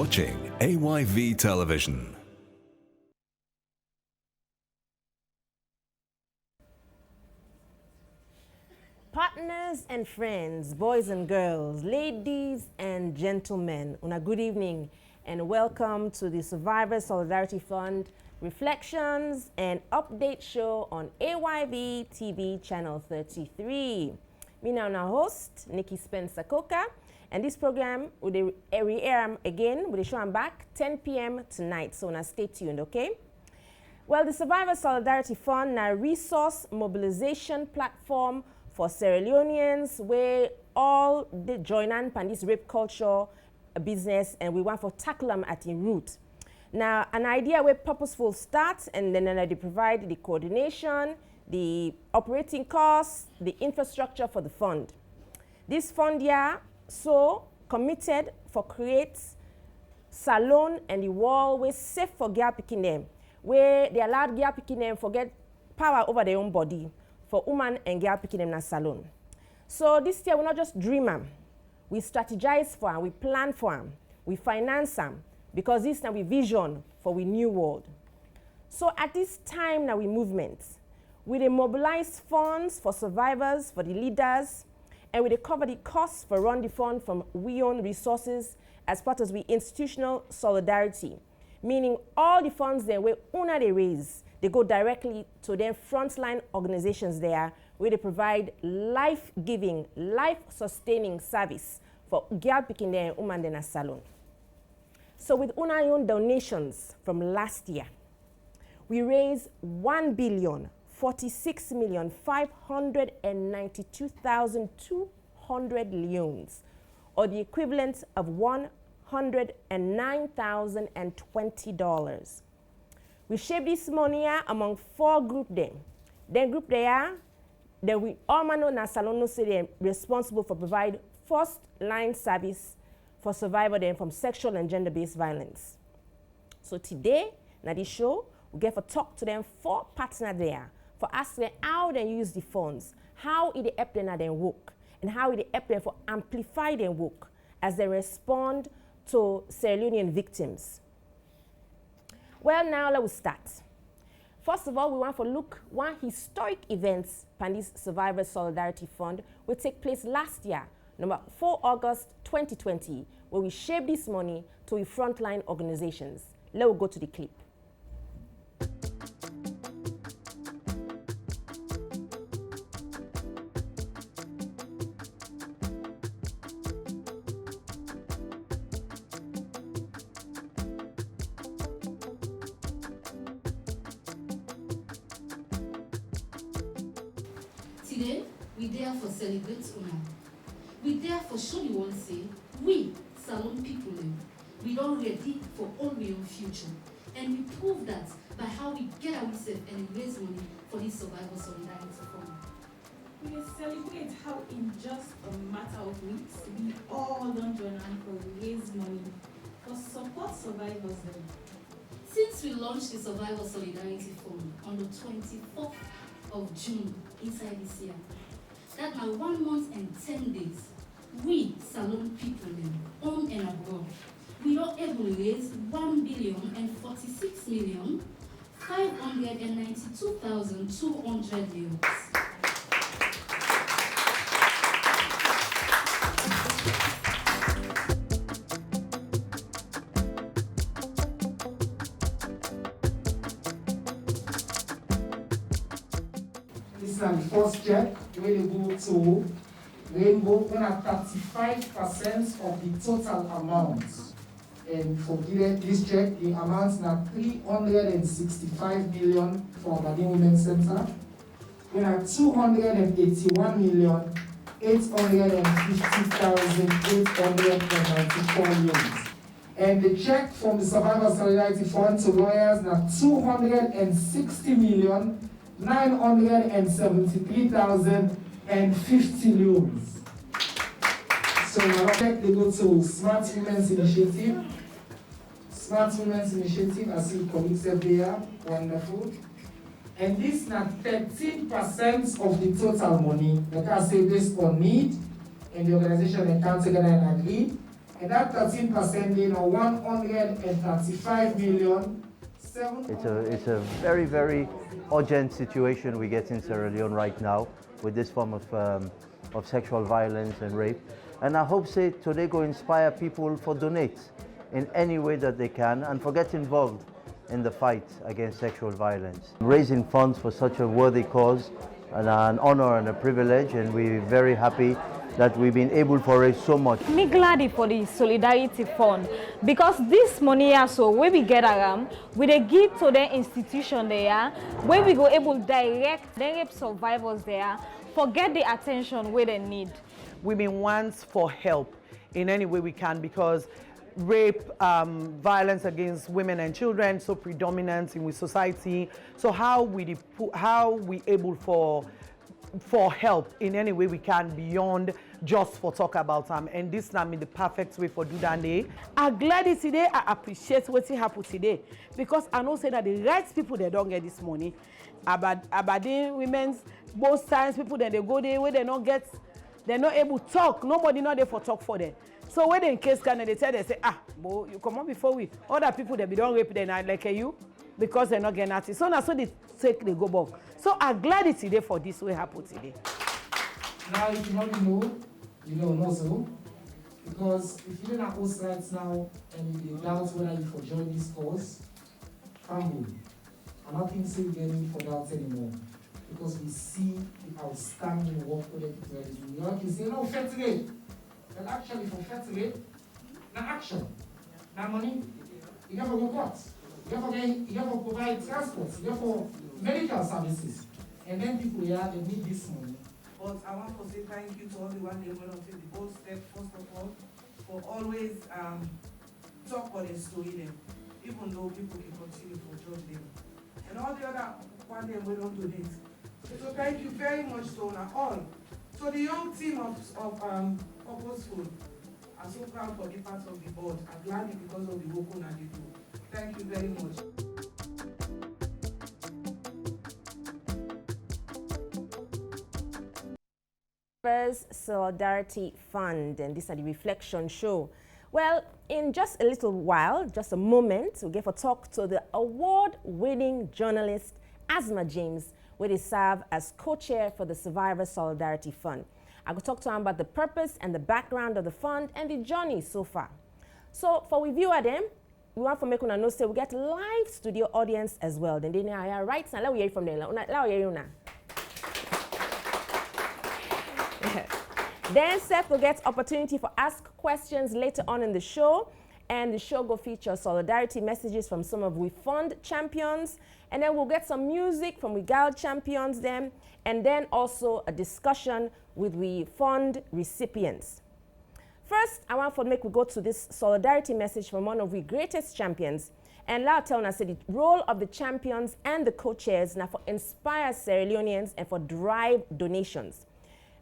watching AYV Television. Partners and friends, boys and girls, ladies and gentlemen, una good evening and welcome to the Survivor Solidarity Fund Reflections and Update Show on AYV TV Channel 33. Me now, our host, Nikki Spencer-Coker, and this program will re-air again, with the show I'm back 10 p.m. tonight, so now stay tuned, okay? Well, the Survivor Solidarity Fund is a resource mobilization platform for Sierra Leoneans where all the join on this rape culture business, and we want to tackle them at the root. Now, an idea where Purposeful starts, and then they provide the coordination, the operating costs, the infrastructure for the fund. This fund here so committed for create salon and the wall where safe for girl picking them, where they allowed girl picking them forget power over their own body for woman and girl picking them in a salon. So this year we not just dream them, we strategize for them, we plan for them, we finance them, because this now we vision for we new world. So at this time now we movement, we mobilize funds for survivors, for the leaders, and we cover the costs for run the fund from we own resources as part of we institutional solidarity, meaning all the funds then where una they raise, they go directly to their frontline organizations there where they provide life-giving, life-sustaining service for girl picking their woman in a salon. So with una own donations from last year, we raised 1,466,592,200 leones, or the equivalent of $109,020. We shape this money among 4 groups then. Then group there, then we all know na salon no say they're responsible for provide first line service for survivors then from sexual and gender-based violence. So today, na this show, we get to talk to them 4 partners there for asking them how they use the funds, how it help them at their work, and how it help them for amplify their work as they respond to Sierra Leonean victims. Well, now let's start. First of all, we want to look one historic events from this Survivor Solidarity Fund will take place last year, number 4 August 2020, where we shape this money to the frontline organizations. Let's go to the clip. Today, we therefore celebrate Una. We therefore show the world say, we, salon people, we don't ready for all our future. And we prove that by how we get ourselves and raise money for this Survivor Solidarity Fund. We celebrate how in just a matter of weeks, we all don't join hand for raise money for support survivors. Since we launched the Survivor Solidarity Fund on the 24th of June inside this year, that now 1 month and 10 days, we salon people on and abroad, we are able to raise 1,046,592,200 euros. This is the first check available to Rainbo, when at 35% of the total amount. And for this check, the amount is now 365 million for Aberdeen Women's Center. We have 281,850,894 euros. And the check from the Survivor Solidarity Fund to lawyers now 260,973,050 euros. So our check they go to Smart Women's Initiative. Smart Women's Initiative, I see colleagues there, wonderful. And this is now 13% of the total money. Like I say, this on need, and the organization can come together and agree. And that 13% being 135 million. It's a very, very urgent situation we get in Sierra Leone right now with this form of sexual violence and rape. And I hope today go inspire people for donate in any way that they can and for get involved in the fight against sexual violence. Raising funds for such a worthy cause and an honor and a privilege, and we're very happy that we've been able to raise so much. Me glad for the Solidarity Fund because this money also where we get around, we they give to the institution there, where we go able direct the rape survivors there, forget the attention where they need. Women wants for help in any way we can because rape, violence against women and children so predominant in society. So how we able for help in any way we can beyond just for talk about them, and this now the perfect way for do that day. I'm glad today. I appreciate what happened today because I know say that the right people they don't get this money. Aberdeen women's both times people that they go there where they not get, they're not able to talk. Nobody not there for talk for them. So when they in case can they tell they say boy, you come on before we other people that be don't rape them like you because they're not getting at it. So now so they take they go back. So I'm glad it's today for this way happen today. Now if you don't know, you don't know so. Because if you're not host right now and you doubt whether you for join this cause, come good. I'm not thinking you getting for doubt anymore. Because we see the outstanding work for the people that is doing. You can say, no, fair today. But actually for fair today, now action. Now money, you have to go court. You have to provide transport. You have to medical services. And then people here, they need this money. But I want to say thank you to everyone they went on to the bold step, first of all, for always talk for their story them, even though people can continue to judge them. And all the other one they went on to this. So thank you very much to all. So the young team of Purposeful are so proud for the part of the board. I'm glad because of the work that they do. Thank you very much. Solidarity Fund, and this is the reflection show. Well, in just a little while, just a moment, we'll get a talk to the award-winning journalist Asma James, where they serve as co-chair for the Survivor Solidarity Fund. I will talk to him about the purpose and the background of the fund and the journey so far. So for review of them, we want to make una know say we get live studio audience as well. Then they are right now. Let me hear from them. Let me hear you now. Then Seth will get opportunity for ask questions later on in the show, and the show will feature solidarity messages from some of We Fund champions, and then we'll get some music from We Gal champions them, and then also a discussion with We Fund recipients. First, I want to make we go to this solidarity message from one of we greatest champions, and L.A.W.Y.E.R.S tell us the role of the champions and the co-chairs now for inspire Sierra Leoneans and for drive donations.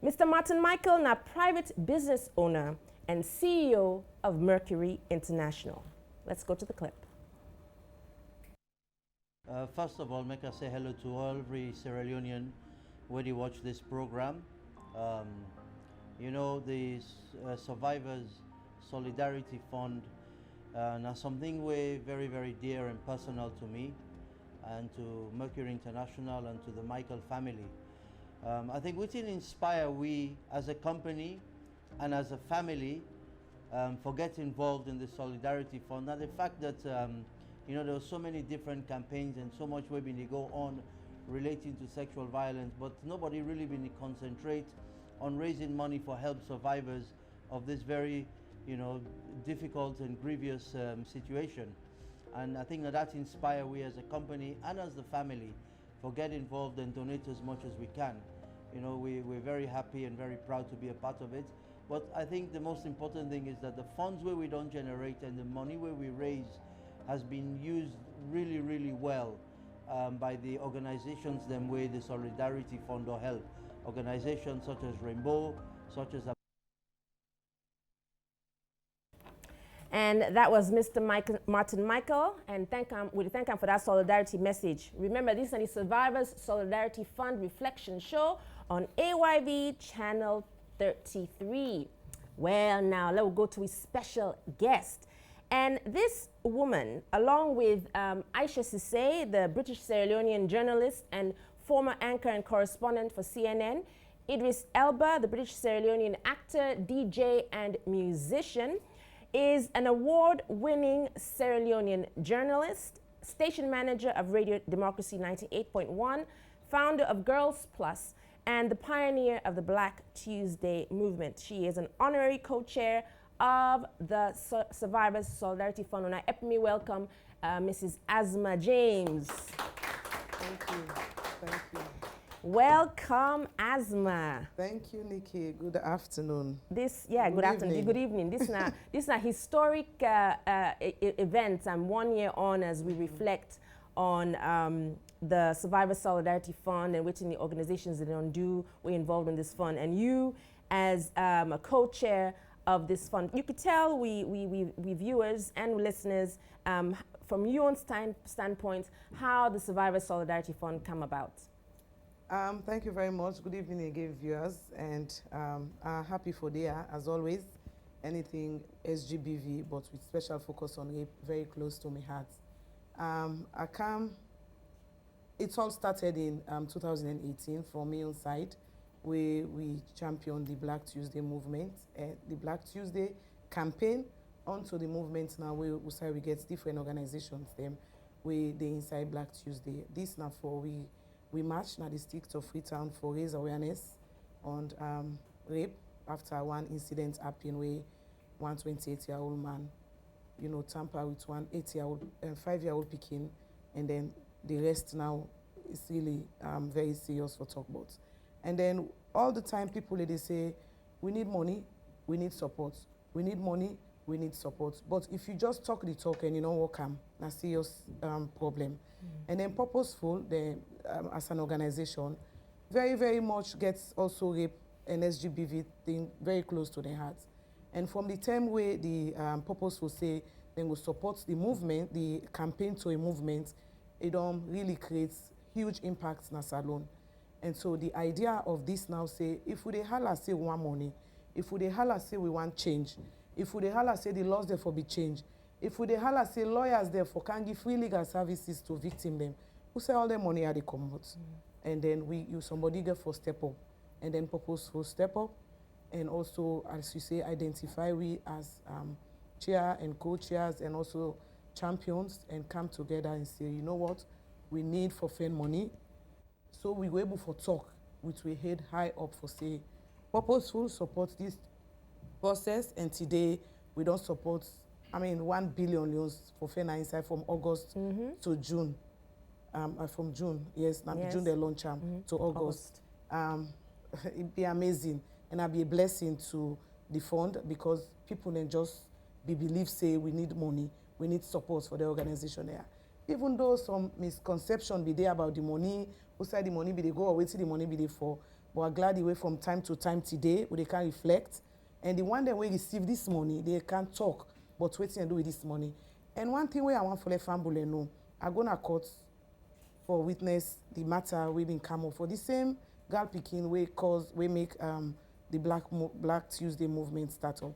Mr. Martin Michael, now private business owner and CEO of Mercury International. Let's go to the clip. First of all, make us say hello to every Sierra Leonean where they watch this program. You know, the Survivors Solidarity Fund now something very, very dear and personal to me and to Mercury International and to the Michael family. I think we can inspire we as a company and as a family for get involved in the Solidarity Fund. Now the fact that you know, there are so many different campaigns and so much we've been go on relating to sexual violence, but nobody really been concentrate on raising money for help survivors of this very, you know, difficult and grievous situation. And I think that inspire we as a company and as the family for get involved and donate as much as we can. You know, we're very happy and very proud to be a part of it. But I think the most important thing is that the funds where we don't generate and the money where we raise has been used really, really well by the organizations them way the Solidarity Fund or help. Organizations such as Rainbow, such as And that was Mr. Martin Michael, and we thank him for that solidarity message. Remember, this is the Survivors Solidarity Fund Reflection Show on AYV Channel 33. Well, now let's go to a special guest. And this woman, along with Aisha Sise, the British Sierra Leonean journalist and former anchor and correspondent for CNN, Idris Elba, the British Sierra Leonean actor, DJ, and musician, is an award-winning Sierra Leonean journalist, station manager of Radio Democracy 98.1, founder of Girls Plus, and the pioneer of the Black Tuesday movement. She is an honorary co-chair of the Survivors Solidarity Fund. And I help me welcome Mrs. Asma James. Thank you. Thank you. Welcome, Asma. Thank you, Nikki. Good afternoon. Good afternoon. Good evening. This is a historic event, and 1 year on as we reflect on the Survivor Solidarity Fund and which in the organizations that don't do, we're involved in this fund. And you, as a co-chair of this fund, you could tell we viewers and listeners from your own standpoint how the Survivor Solidarity Fund come about. Thank you very much. Good evening again, viewers, and happy for the year, as always. Anything SGBV, but with special focus on rape, very close to my heart. It all started in 2018 from my own side, where we championed the Black Tuesday movement, the Black Tuesday campaign onto the movement now where we get different organizations them where they inside Black Tuesday. This now for we march na the district of Freetown for raise awareness on rape after one incident happened where one 28-year-old man, tamper with one 5-year-old Pekin, and then the rest now is really very serious for talk about. And then all the time people they say, we need money, we need support. We need money, we need support. But if you just talk the talk and you don't work a serious problem. And then Purposeful, as an organization, very, very much gets also rape and SGBV thing very close to their hearts. And from the time where the Purposeful say they will support the movement, the campaign to a movement, it really creates huge impacts in Salon. And so the idea of this now say, if we holla say we want money, if we holla say we want change, if we holla say the laws therefore be changed, if we holla say lawyers therefore can give free legal services to victim them, who say all the money are they come out. And then somebody get for step up, and then Purposeful step up, and also, as you say, identify we as chair and co-chairs and also champions, and come together and say, you know what, we need for fund money. So we were able for talk, which we head high up for say, Purposeful support this process, and today we don't support, 1 billion loans for fund inside from August to June. From June, yes. June they launch to August. It'd be amazing, and it'd be a blessing to the fund, because people then just believe say we need money, we need support for the organization there. Even though some misconception be there about the money, who say the money be they go or wait till the money be there for, but we're glad the way from time to time today where they can reflect, and the one that we receive this money, they can talk, but waiting and do with this money. And one thing where I want for the family know, I go to court for witness the matter we been come up for the same girl picking we make the Black Tuesday movement start up.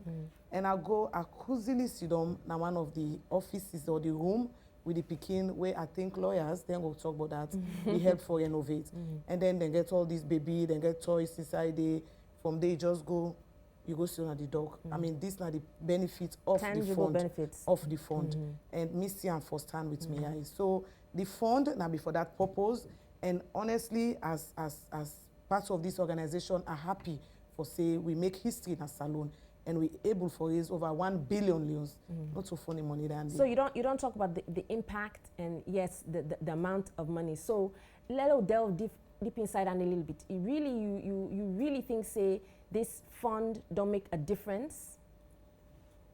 And I coozily sit down na one of the offices or the room with the Pekin where I think lawyers, then we'll talk about that, we help for innovate. And then they get all these baby, they get toys inside there. From there, you go sit on the dog. This now the benefit of tangible the fund. Benefits. Of the fund. And Missy and first hand with me. So the fund now be for that purpose. And honestly, as part of this organization, are happy for say we make history in a salon. And we're able to raise over 1 billion loans, not so funny money than. So you don't talk about the impact and yes, the amount of money. So let's delve deep inside and a little bit. You really think say this fund don't make a difference?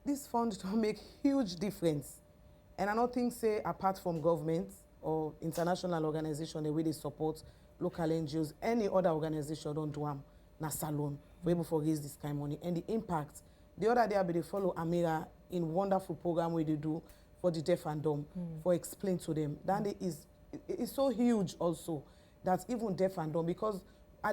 This fund don't make huge difference, and I don't think say apart from government or international organization the way they support local NGOs, any other organization don't do them. Na salon, we're able to raise this kind of money. And the impact, the other day they follow Amira in wonderful program where they do for the deaf and dumb, for explain to them. That is so huge also, that even deaf and dumb, because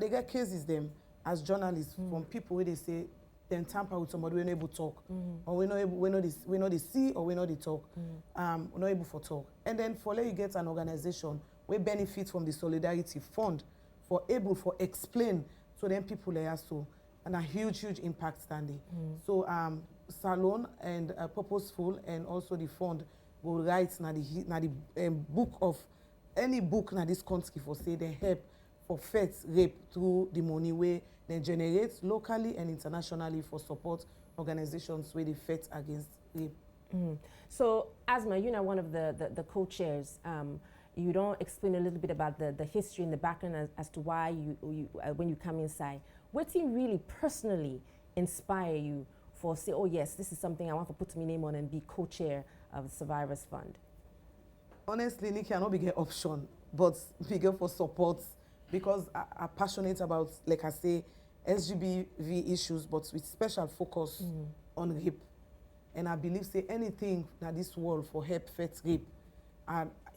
they get cases them as journalists from people where they say then tamper with somebody we not able to talk, or we not they see, or we not they talk, we not able for talk. And then for let you get an organization we benefit from the Solidarity Fund for able for explain to them people there so, and a huge impact standing. So Salon and Purposeful and also the fund will write na the book of any book na this country for say they help for fight rape through the money where they generate locally and internationally for support organizations where they fight against rape. So Asma, you're now one of the co-chairs. You don't explain a little bit about the history and the background as to why you when you come inside. What did really personally inspire you for say, oh yes, this is something I want to put my name on and be co-chair of the Survivors Fund? Honestly, Nikki, I not bigger option, but bigger for support because I'm passionate about, like I say, SGBV issues, but with special focus on rape. And I believe say anything that this world for help fight rape,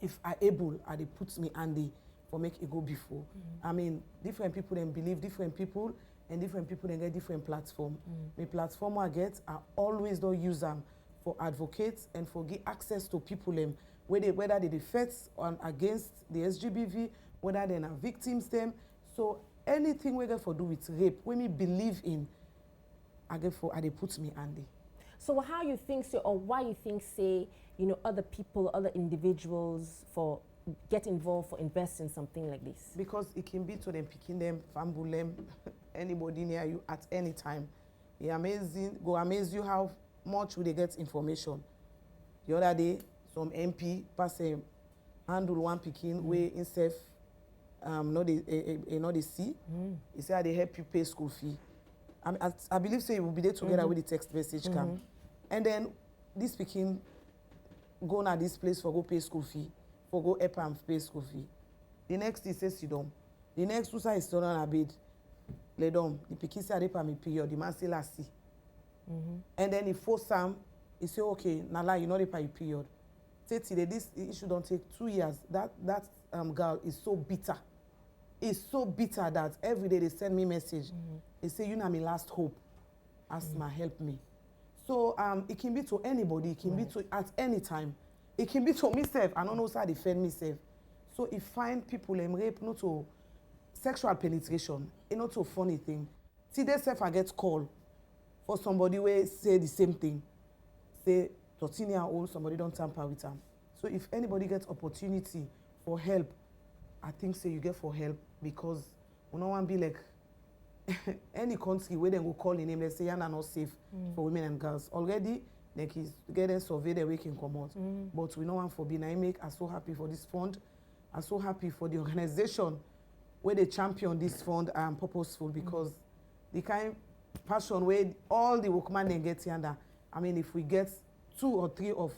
if I able, they put me handy for make it go before. I mean, different people then believe different people, and different people then get different platform. The platform I get, I always don't use them for advocates and for give access to people them whether they fight on against the SGBV, whether they're victims them. So anything we get for do with rape, when me believe in, they put me handy. So how you think so, or why you think say, you know, other people, other individuals for get involved for invest in something like this? Because it can be to them picking them, fambul them, anybody near you at any time. It's amazing, go amaze you how much will they get information. The other day, some MP pass a handle one picking way in safe, not the see. He said they help you pay school fee. I believe so. You will be there together with the text message come, and then this picking go na this place for go pay school fee, for go help and pay school fee. The next he says sit down. The next two is still on a bed. Lay down. The picking say they pay me period. The man say last see. And then he force Sam. He say okay, now lie you know they pay you period. Say today this issue don't take 2 years. That girl is so bitter. It's so bitter that every day they send me message. They say you know my last hope. Asma help me. So it can be to anybody. It can be to at any time. It can be to myself. I don't know how to defend myself. So if find people rape not to sexual penetration, it's not a funny thing. See they self I get call for somebody where say the same thing. Say 13-year-old somebody don't tamper with them. So if anybody gets opportunity for help, I think say you get for help because we don't want to be like any country where they go call in name, they say you're not safe for women and girls. Already, like is getting surveyed the way can come out. But we don't want for being I'm so happy for this fund. I'm so happy for the organization where they champion this fund and Purposeful because the kind of passion where all the workmen they get here. I mean, if we get 2 or 3 of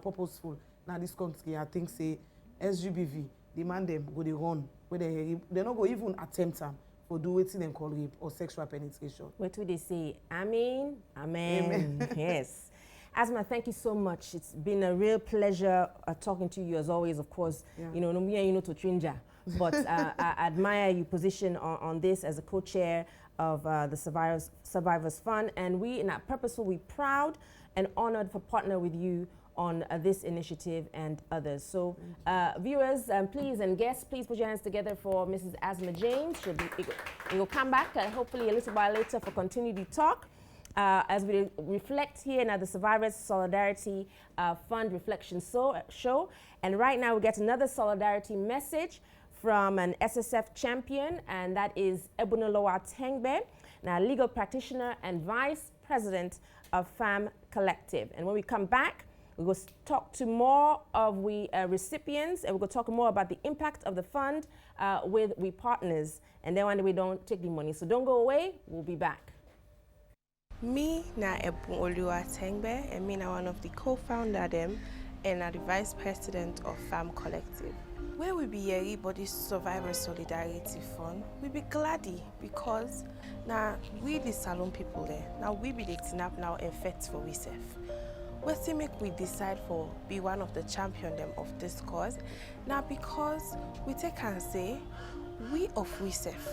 Purposeful, now this country, I think say SGBV, demand them go they run where they not go even attempt them for do what them call rape or sexual penetration. What do they say? Amen. Amen. Yes. Asma, thank you so much. It's been a real pleasure talking to you as always. Of course, you know, no me you know to Trinja, but I admire your position on this as a co-chair of the Survivors Fund, and we in Purposeful, we're proud and honored for partner with you on this initiative and others. So viewers, please, and guests, please put your hands together for Mrs. Asma James. You'll come back hopefully a little while later for continued talk as we reflect here now the Survivors Solidarity Fund Reflection Show. And right now we get another solidarity message from an SSF champion, and that is L.W.Y.E.R.S, now legal practitioner and vice president of FAM Collective. And when we come back, we will talk to more of we recipients, and we're going to talk more about the impact of the fund with we partners, and then when we don't take the money. So don't go away, we'll be back. Me na L.W.Y.E.R.S, and me na one of the co-founder them and na the vice president of FAM Collective. Where we be here about this Survivor Solidarity Fund, we be gladdy because now we the salon people there, now we be the up now and fight for ourselves. What to make we decide for be one of the champion them of this cause? Now because we take and say, we of ourselves,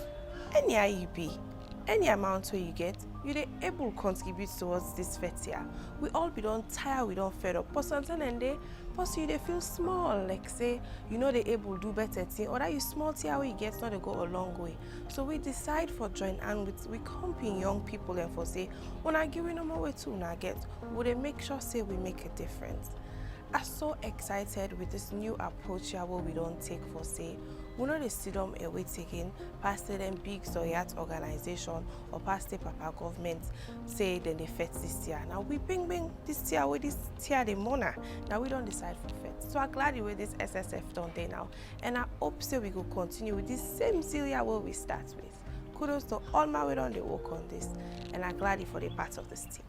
any you be, any amount where you get, you dey able contribute towards this fetia. We all be don't tired, we don't fed up. But sometimes and day, plus you they feel small, like say, you know they able do better thing, or that you small tier where you get not to go a long way. So we decide for join and with we comping young people and for say, when I give you no more way to na get, would they make sure say we make a difference. I'm so excited with this new approach here where we don't take for say, we know they sit them away taking past them big Soyat organization or past the papa government say then they fet this year. Now we bring this year with this year the money. Now we don't decide for fet. So I'm glad the way this SSF done there now. And I hope say we will continue with this same Celia where we start with. Kudos to all my way on the work on this. And I'm glad for the part of this team.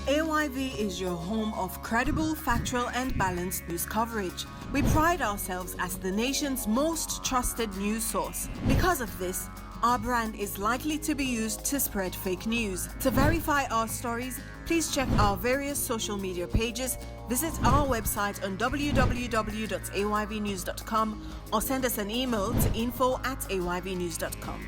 AYV is your home of credible, factual and balanced news coverage. We pride ourselves as the nation's most trusted news source. Because of this, our brand is likely to be used to spread fake news. To verify our stories, please check our various social media pages, visit our website on www.ayvnews.com or send us an email to info@ayvnews.com.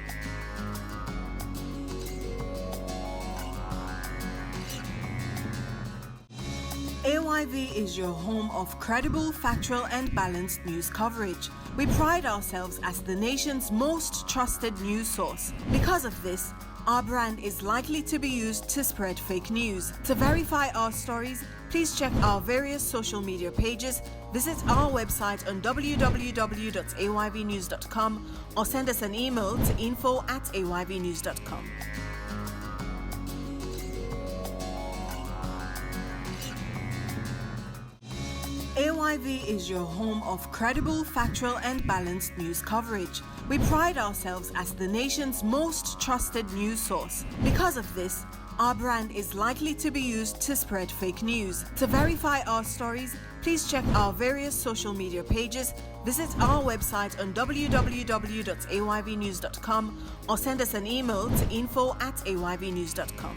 AYV is your home of credible, factual and balanced news coverage. We pride ourselves as the nation's most trusted news source. Because of this, our brand is likely to be used to spread fake news. To verify our stories, please check our various social media pages, visit our website on www.ayvnews.com or send us an email to info@ayvnews.com. AYV is your home of credible, factual and balanced news coverage. We pride ourselves as the nation's most trusted news source. Because of this, our brand is likely to be used to spread fake news. To verify our stories, please check our various social media pages, visit our website on www.ayvnews.com or send us an email to info@ayvnews.com.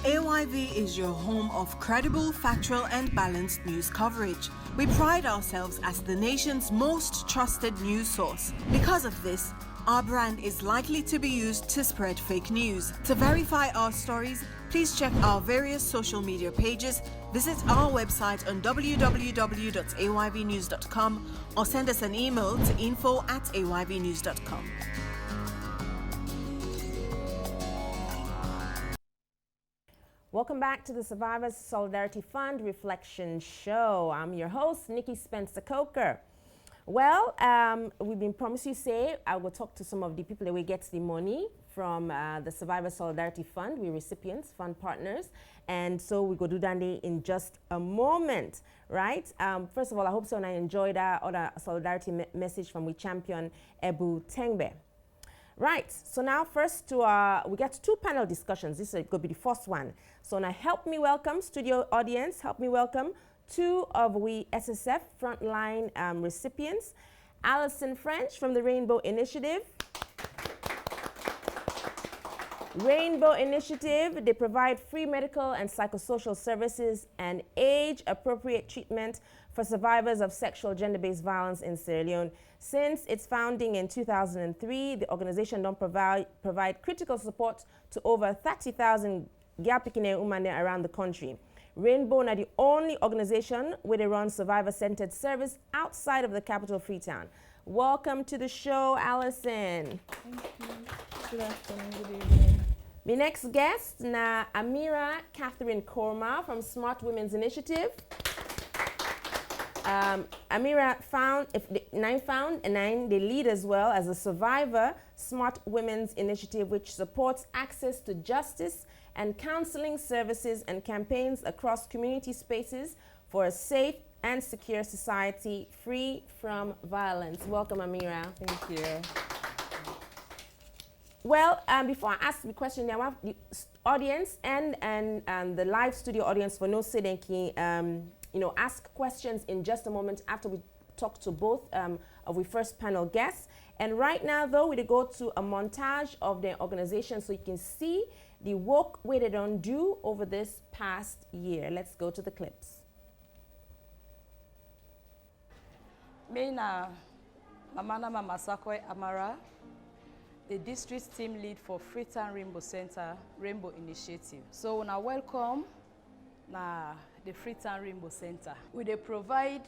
AYV is your home of credible, factual and balanced news coverage. We pride ourselves as the nation's most trusted news source. Because of this, our brand is likely to be used to spread fake news. To verify our stories, please check our various social media pages, visit our website on www.ayvnews.com or send us an email to info@ayvnews.com. Welcome back to the Survivors Solidarity Fund Reflection Show. I'm your host, Nikki Spencer-Coker. Well, we've been promised you say I will talk to some of the people that will get the money from the Survivors Solidarity Fund. We're recipients, fund partners, and so we go do that in just a moment, right? First of all, I hope so and I enjoyed that other solidarity message from we champion L.W.Y.E.R.S. Right, so now first to we got two panel discussions. This is going to be the first one. So now help me welcome, studio audience, help me welcome two of we SSF frontline recipients. Alison French from the Rainbow Initiative. Rainbow Initiative, they provide free medical and psychosocial services and age-appropriate treatment for survivors of sexual gender-based violence in Sierra Leone. Since its founding in 2003, the organization don't provide critical support to over 30,000 Gyapikine women around the country. Rainbow are the only organization where they run survivor-centered service outside of the capital, Freetown. Welcome to the show, Alison. Thank you. Good afternoon, good evening. My next guest, na Amira Catherine Korma from Smart Women's Initiative. Amira they lead as well as a survivor Smart Women's Initiative, which supports access to justice and counseling services and campaigns across community spaces for a safe and secure society free from violence. Welcome, Amira. Thank you. Well, before I ask the question, I want the audience and the live studio audience for no sedenki, ask questions in just a moment after we talk to both of our first panel guests. And right now, though, we go to a montage of the organization so you can see the work we don't do over this past year. Let's go to the clips. Me na Mamana Mamasakwe Amara, the district team lead for Freetown Rainbow Center, Rainbow Initiative. So now welcome na the Freetown Rainbow Center. We dey provide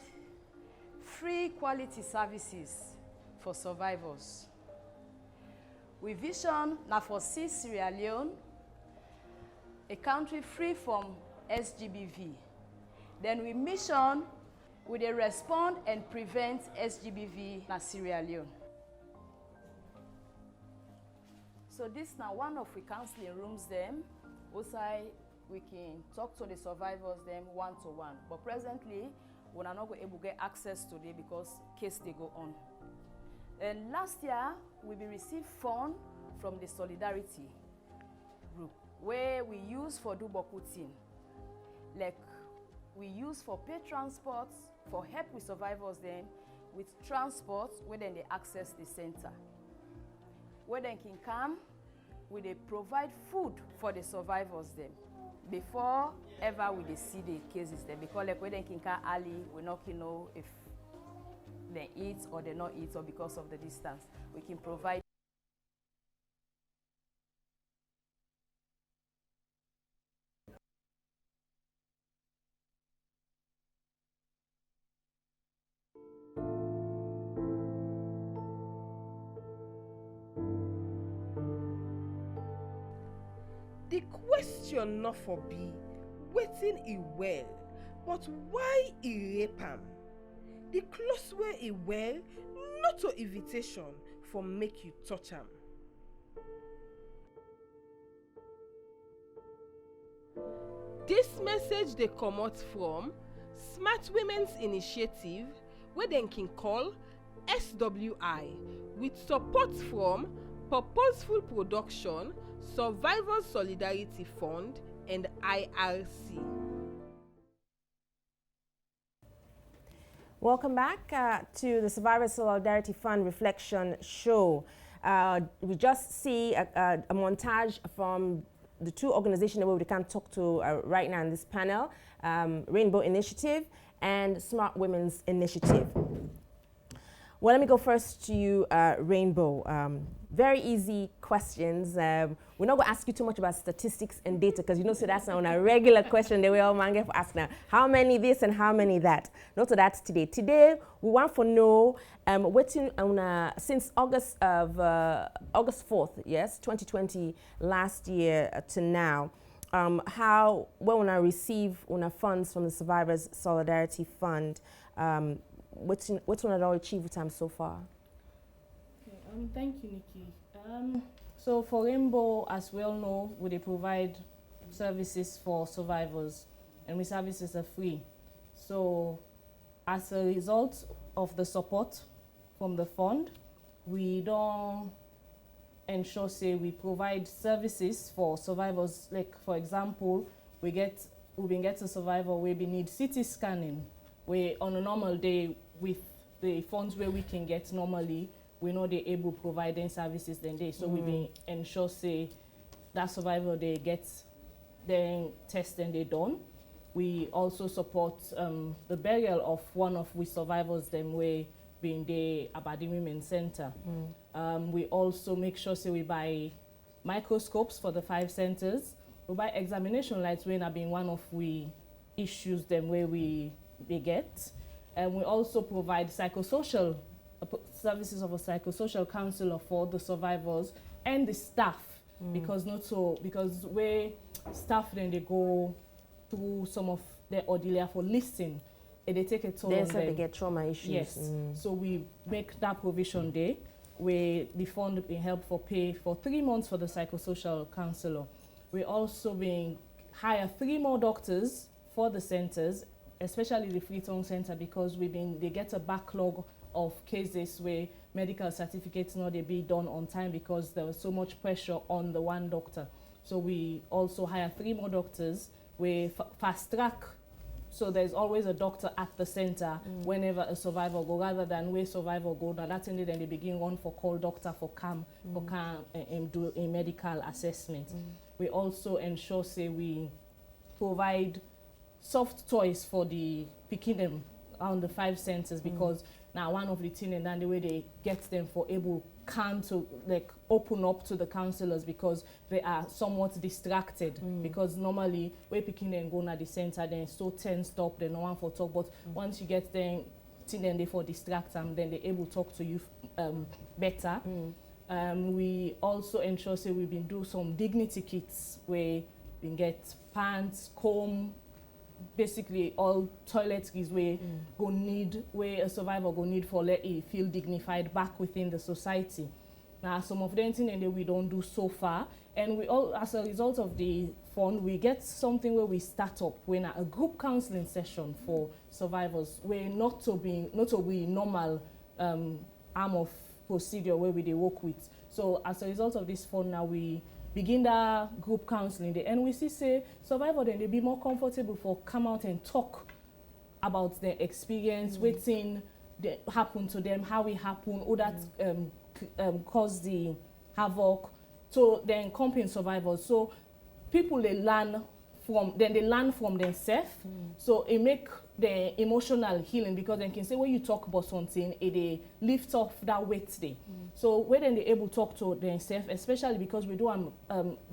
free quality services for survivors. We vision na for see Sierra Leone, a country free from SGBV. Then we mission, we dey respond and prevent SGBV na Sierra Leone. So this now one of the counseling rooms them. Also, we can talk to the survivors them one-to-one. But presently, we are not able to get access today because case they go on. And last year, we received fund from the Solidarity group where we use for do bokutin. Like we use for pay transport, for help with survivors then, with transport where then they access the center. Where they can come, we they provide food for the survivors then. Before ever we they see the cases then, because like when they can come early, we not know if they eat or they not eat or because of the distance. We can provide. The question not for be waiting e well, but why e rape am? The close way e well, not to invitation for make you touch am. This message they come out from Smart Women's Initiative, where they can call SWI, with support from Purposeful Production, Survivors Solidarity Fund, and IRC. Welcome back to the Survivors Solidarity Fund Reflection Show. We just see a montage from the two organizations that we can talk to right now in this panel, Rainbow Initiative and Smart Women's Initiative. Well, let me go first to you, Rainbow. Very easy questions. We're not going to ask you too much about statistics and data because you know, so that's on a regular question that we all man get for ask now. How many this and how many that? Not to that today. Today, we want to know waiting on since August 4th, yes, 2020, last year to now. How when I receive funds from the Survivors Solidarity Fund, what's all achieved with time so far? Okay, thank you, Nikki. So for Rainbow, as we all know, we provide services for survivors, and we services are free. So as a result of the support from the fund, we don't ensure say we provide services for survivors. Like for example, we've been getting a survivor where we need CT scanning, where on a normal day with the funds where we can get normally, we know they're able to provide them services then day. So we been ensure say that survivor they get their test and they done. We also support the burial of one of we survivors them way being the Aberdeen Women's Center. We also make sure say we buy microscopes for the 5 centers. We buy examination lights when have been one of we issues them where they get. And we also provide psychosocial services of a psychosocial counselor for the survivors and the staff, because where staff then they go through some of their ordeal for listening, and they take a toll on them. They get trauma issues. Yes, so we make that provision there, where the fund will help for pay for 3 months for the psychosocial counselor. We also hire 3 more doctors for the centers, especially the Freetown Center, because they get a backlog of cases where medical certificates not be done on time because there was so much pressure on the one doctor. So we also hire 3 more doctors. We fast track, so there's always a doctor at the center whenever a survivor go, rather than where survivor go. Now that's indeed then they begin one for call doctor for come and do a medical assessment. We also ensure say we provide soft toys for the picking them on the 5 centers, because Now one of the things and then the way they get them for able can to like open up to the counselors because they are somewhat distracted because normally we're picking and going at the center then so tensed up then no one for talk but once you get them then they for distract them then they're able to talk to you better. We also ensure say we've been do some dignity kits where we can get pants, comb, basically all toiletries where go need where a survivor go need for let it feel dignified back within the society. Now some of them things that we don't do so far and we all as a result of the fund we get something where we start up when a group counseling session for survivors where not to be normal arm of procedure where we they work with. So as a result of this fund now we begin the group counseling day, and we see say survivor then they be more comfortable for come out and talk about their experience, waiting that happen to them, how it happened, or that cause the havoc. So then company survivors. So people they learn from themselves. So it make the emotional healing because they can say when you talk about something, it lift off that weight day. So when then they able to talk to themselves, especially because we do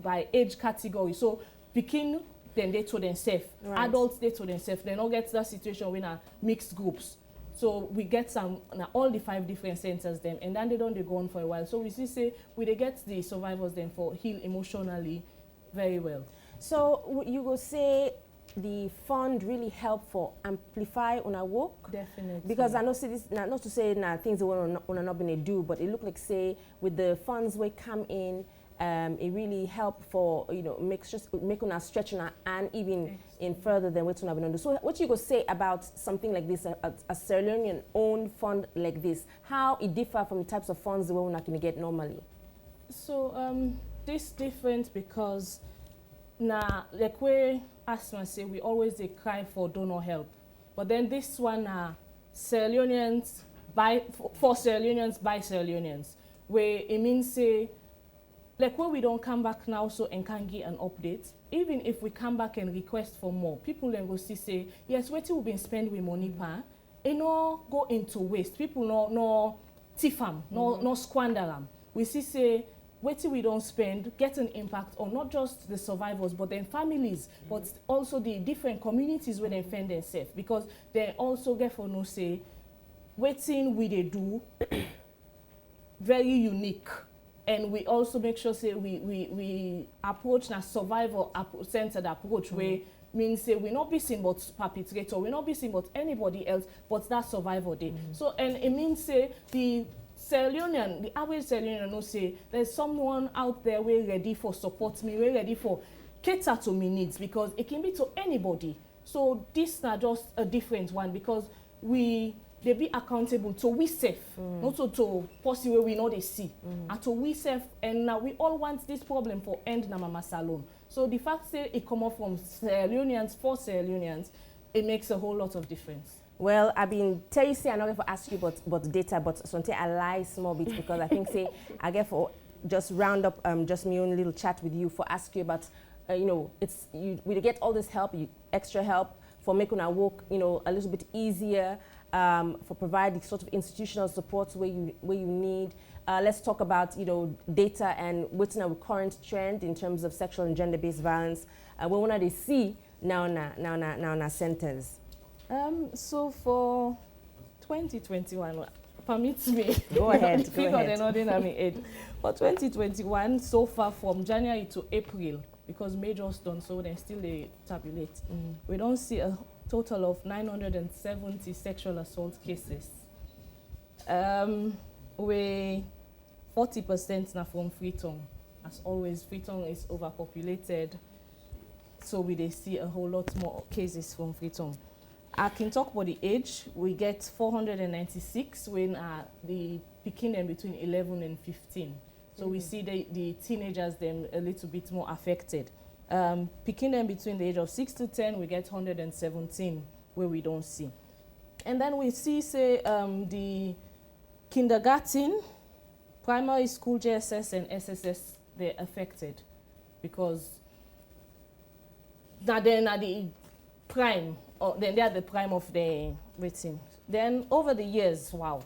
by age category. So begin then they to themselves, adults they to themselves. They don't get that situation when are mixed groups. So we get some all the 5 different centers them, and then they go on for a while. So we see say we they get the survivors then for heal emotionally very well. So you will say the fund really help for amplify on our work? Definitely. Because I know see this not to say things that we're not going to do, but it look like say with the funds we come in, it really help for make on our stretch on our and even in further than what we're going to do. So what you go say about something like this, a Sierra Leonean owned fund like this, how it differ from the types of funds that we're not going to get normally? So this different because like we asthma say we always they cry for donor help, but then this one Sierra Leoneans for Sierra Leoneans by Sierra Leoneans, where it means say like when we don't come back now so and can't get an update, even if we come back and request for more, people then go see say yes what we've been spending with money it no go into waste. People no thief them, no squander them. We see say what we don't spend get an impact on not just the survivors but then families, but also the different communities where they find themselves because they also get for no say waiting we they do very unique, and we also make sure say we approach a survivor centered approach where means say we not be seen but perpetrator, we not be seen but anybody else but that survivor day. So and it means say the Sierra Leonean, the average Sierra Leonean know say there's someone out there we're ready for support me, we're ready for cater to me needs because it can be to anybody. So this is not just a different one because they be accountable to we safe, not to possibly we know they see, and to we safe, and now we all want this problem for end na mama salon. So the fact that it come up from Sierra Leoneans for Sierra Leoneans, it makes a whole lot of difference. Well, I've been tell you say I'm not going to ask you about data, but something I lie small bit because I think say I get for just round up just my own little chat with you for ask you about we get all this help, extra help for making our work a little bit easier, for providing sort of institutional support where you need. Let's talk about data and what's our current trend in terms of sexual and gender-based violence. What want to see now na centers. So for 2021, permit me. Go ahead. For 2021, so far from January to April, because May just done, so then still they tabulate. We don't see a total of 970 sexual assault cases. Where 40% now from Freetown. As always, Freetown is overpopulated, so they see a whole lot more cases from Freetown. I can talk about the age. We get 496 when the beginning between 11 and 15. So we see the teenagers them a little bit more affected. Picking them between the age of 6 to 10, we get 117 where we don't see. And then we see say the kindergarten, primary school JSS and SSS, they're affected because then at the prime, or then they are the prime of the waiting. Then over the years, wow.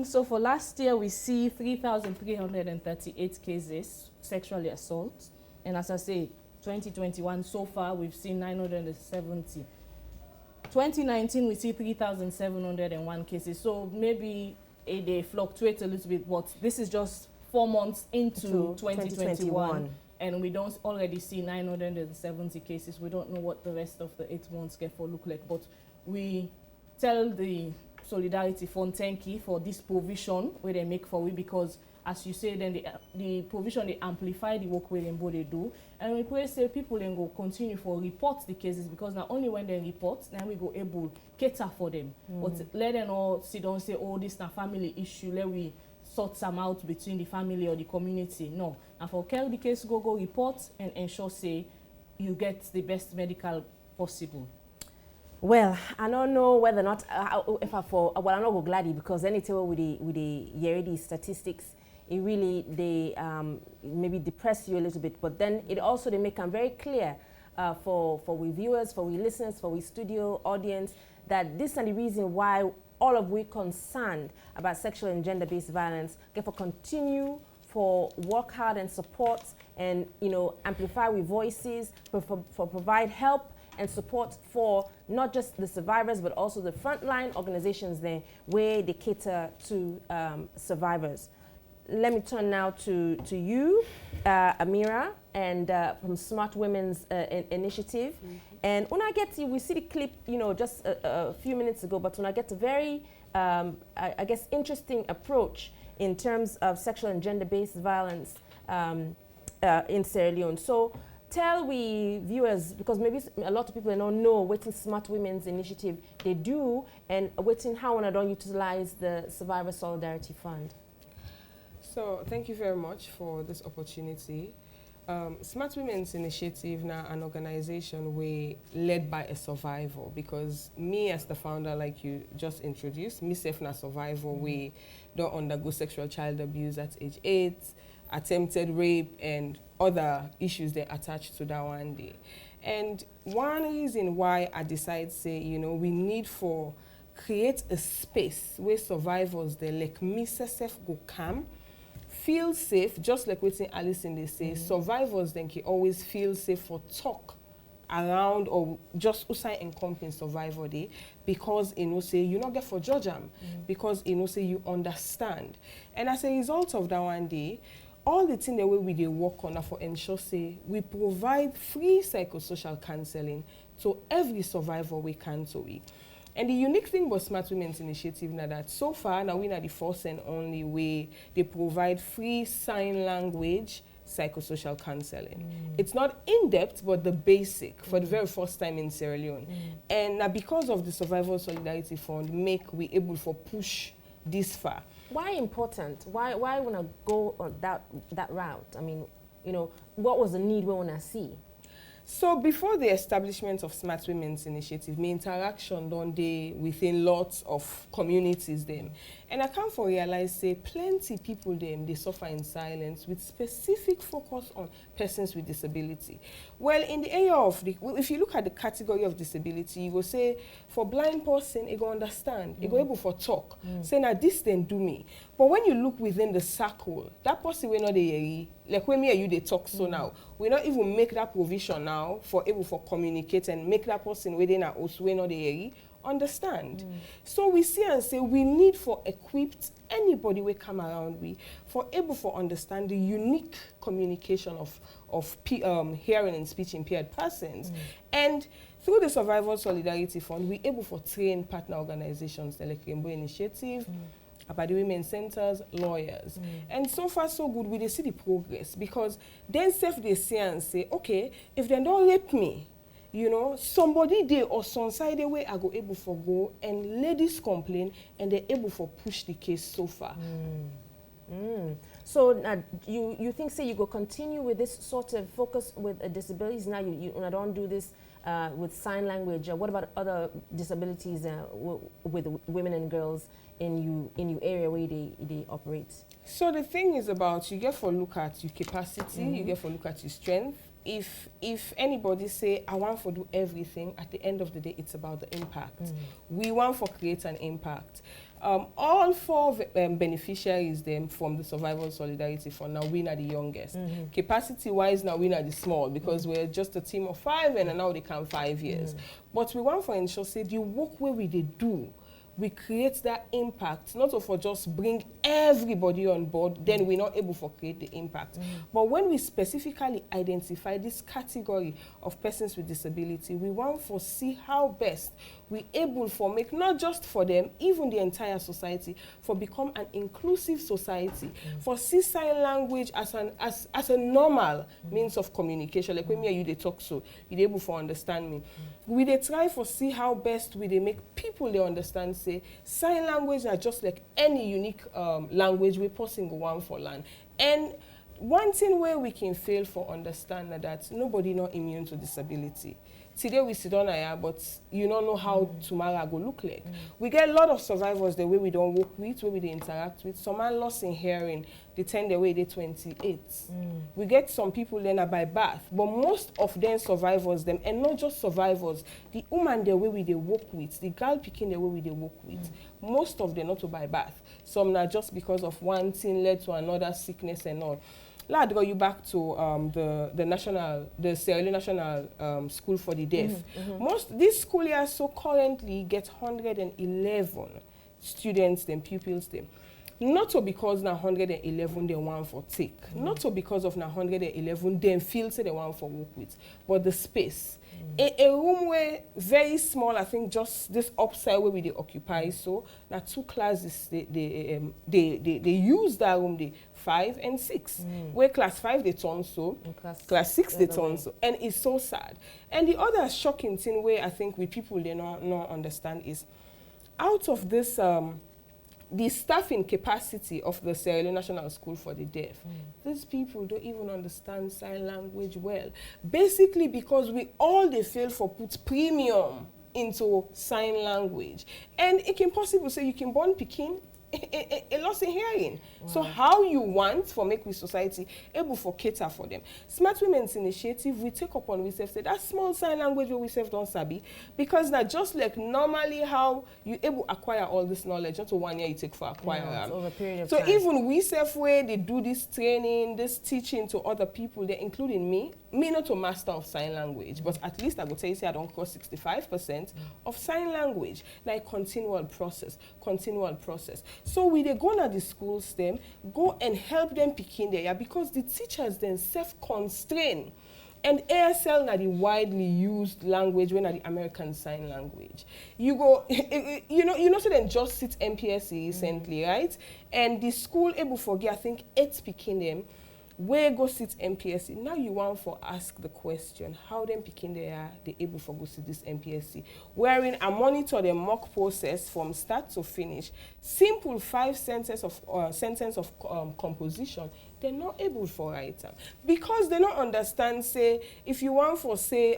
So for last year, we see 3,338 cases, sexually assault. And as I say, 2021, so far, we've seen 970. 2019, we see 3,701 cases. So maybe they fluctuate a little bit, but this is just 4 months into 2021. And we don't already see 970 cases. We don't know what the rest of the 8 months get for look like, but we tell the Solidarity Fund thank you for this provision where they make for we, because as you say, then the provision, they amplify the work where Rainbo they do. And we pray say people then go continue for report the cases, because not only when they report, then we go able cater for them. But let them all sit down and say, oh, this is a family issue, let we sort some out between the family or the community. No. And for carry the case, go report and ensure say you get the best medical possible. Well, I don't know whether or not well, I'm not go glad because anything with the yearly statistics, it really they maybe depress you a little bit, but then it also they make them very clear for we viewers, for we listeners, for we studio audience, that this is the reason why all of we concerned about sexual and gender-based violence therefore continue for work hard and support and amplify with voices for provide help and support for not just the survivors, but also the frontline organizations there where they cater to survivors. Let me turn now to you, Amira, and from Smart Women's Initiative. And when I get to, we see the clip, just a few minutes ago, but when I get a very, I guess, interesting approach in terms of sexual and gender-based violence in Sierra Leone. So tell we viewers, because maybe a lot of people don't know what Smart Women's Initiative they do, and how I don't utilize the Survivor Solidarity Fund. So thank you very much for this opportunity. Smart Women's Initiative now an organization led by a survivor, because me as the founder, like you just introduced, myself na survivor, we don't undergo sexual child abuse at age 8, attempted rape and other issues that attached to that one day. And one reason why I decided say, we need for create a space where survivors they like me self go come, feel safe, just like what Alison they say, survivors then can always feel safe for talk around or just usai encompass survivor day, because say you not get for judge them, because say you understand. And as a result of that one day, all the thing the way we work on for ensure say we provide free psychosocial counseling to every survivor we can to we. And the unique thing about Smart Women's Initiative now that so far now we are the first and only way they provide free sign language psychosocial counseling. It's not in-depth, but the basic for the very first time in Sierra Leone. And now because of the Survivor Solidarity Fund, we able for push this far. Why important? Why wanna go on that route? I mean, what was the need we wanna see? So before the establishment of Smart Women's Initiative, my interaction done day within lots of communities them. And I come for realize say plenty people them they suffer in silence with specific focus on persons with disability. Well, in the area of if you look at the category of disability, you go say for blind person, you go understand, you go able for talk. Say now this then do me. But when you look within the circle, that person will not like when me and you they talk so now, we not even make that provision now for able for communicate and make that person within our also we not understand. So we see and say we need for equipped anybody we come around we for able for understand the unique communication of hearing and speech impaired persons. And through the Survivor Solidarity Fund, we able for train partner organizations like Rainbo Initiative, Aberdeen Women Centers, L.W.E.R.S. And so far so good, we see the progress, because then self they say and say, okay, if they don't rape me, somebody there or some side way I go able for go and ladies complain and they're able for push the case so far. So you think say you go continue with this sort of focus with disabilities now? You don't do this with sign language. What about other disabilities with women and girls in your area where they operate? So the thing is about you get for look at your capacity, you get for look at your strength, if anybody say I want to do everything, at the end of the day it's about the impact. We want to create an impact. All 4 beneficiaries them from the Survival Solidarity Fund, now we are the youngest. Capacity wise, now we are the small, because we're just a team of 5 and now they come 5 years. But we want for ensure say the work where we do, we create that impact, not for just bring everybody on board, then we're not able to create the impact. But when we specifically identify this category of persons with disability, we want to see how best we're able to make, not just for them, even the entire society, for become an inclusive society, for see sign language as a normal means of communication. Like when me and you they talk, so you're able to understand me. We they try for see how best we they make people they understand. Say sign language are just like any unique language we person go one for land. And one thing where we can fail for understand that nobody not immune to disability. Today we sit on here, but you don't know how tomorrow go look like. We get a lot of survivors the way we don't work with, where we they interact with. Some are lost in hearing, they tend the way they 28. We get some people then are by birth, but most of them survivors them, and not just survivors, the woman the way we they work with, the girl picking the way we they work with, most of them not to by birth. Some not just because of one thing led to another sickness and all. I'll go you back to the Sierra Leone National School for the Deaf. This school year so currently gets 111 students, them pupils, them. Not so because now 111 they want for take. Not so because of now 111 them feel say they want for work with, but the space. A room where very small, I think just this upside where we they occupy. So now 2 classes they use that room. They 5 and 6. Where class 5 they turn so, class 6 they turn so, and it's so sad. And the other shocking thing where I think we people they not understand is, out of this the staffing capacity of the Sierra Leone National School for the Deaf, these people don't even understand sign language well. Basically because we all they fail for put premium into sign language. And it can possibly say you can born Peking a loss in hearing. So how you want for make with society able for cater for them. Smart Women's Initiative, we take upon we say that small sign language where we self don't sabi, because that just like normally how you able acquire all this knowledge, not to 1 year you take for acquire. Over a period of so time. Even we self where they do this training, this teaching to other people, they including me not a master of sign language, but at least I would say I don't cross 65% of sign language. Like continual process. So we they go to the schools them, go and help them pick in there, because the teachers then self-constrain. And ASL na the widely used language when the American Sign Language. You go, you know, so then just sit MPSC recently, right? And the school able forget, I think 8 picking them, where go sit MPSC. Now you want for ask the question, how them picking they able for go sit this MPSC? Wherein I monitor the mock process from start to finish. Simple 5 sentences of composition. They're not able for write them because they don't understand. Say if you want for say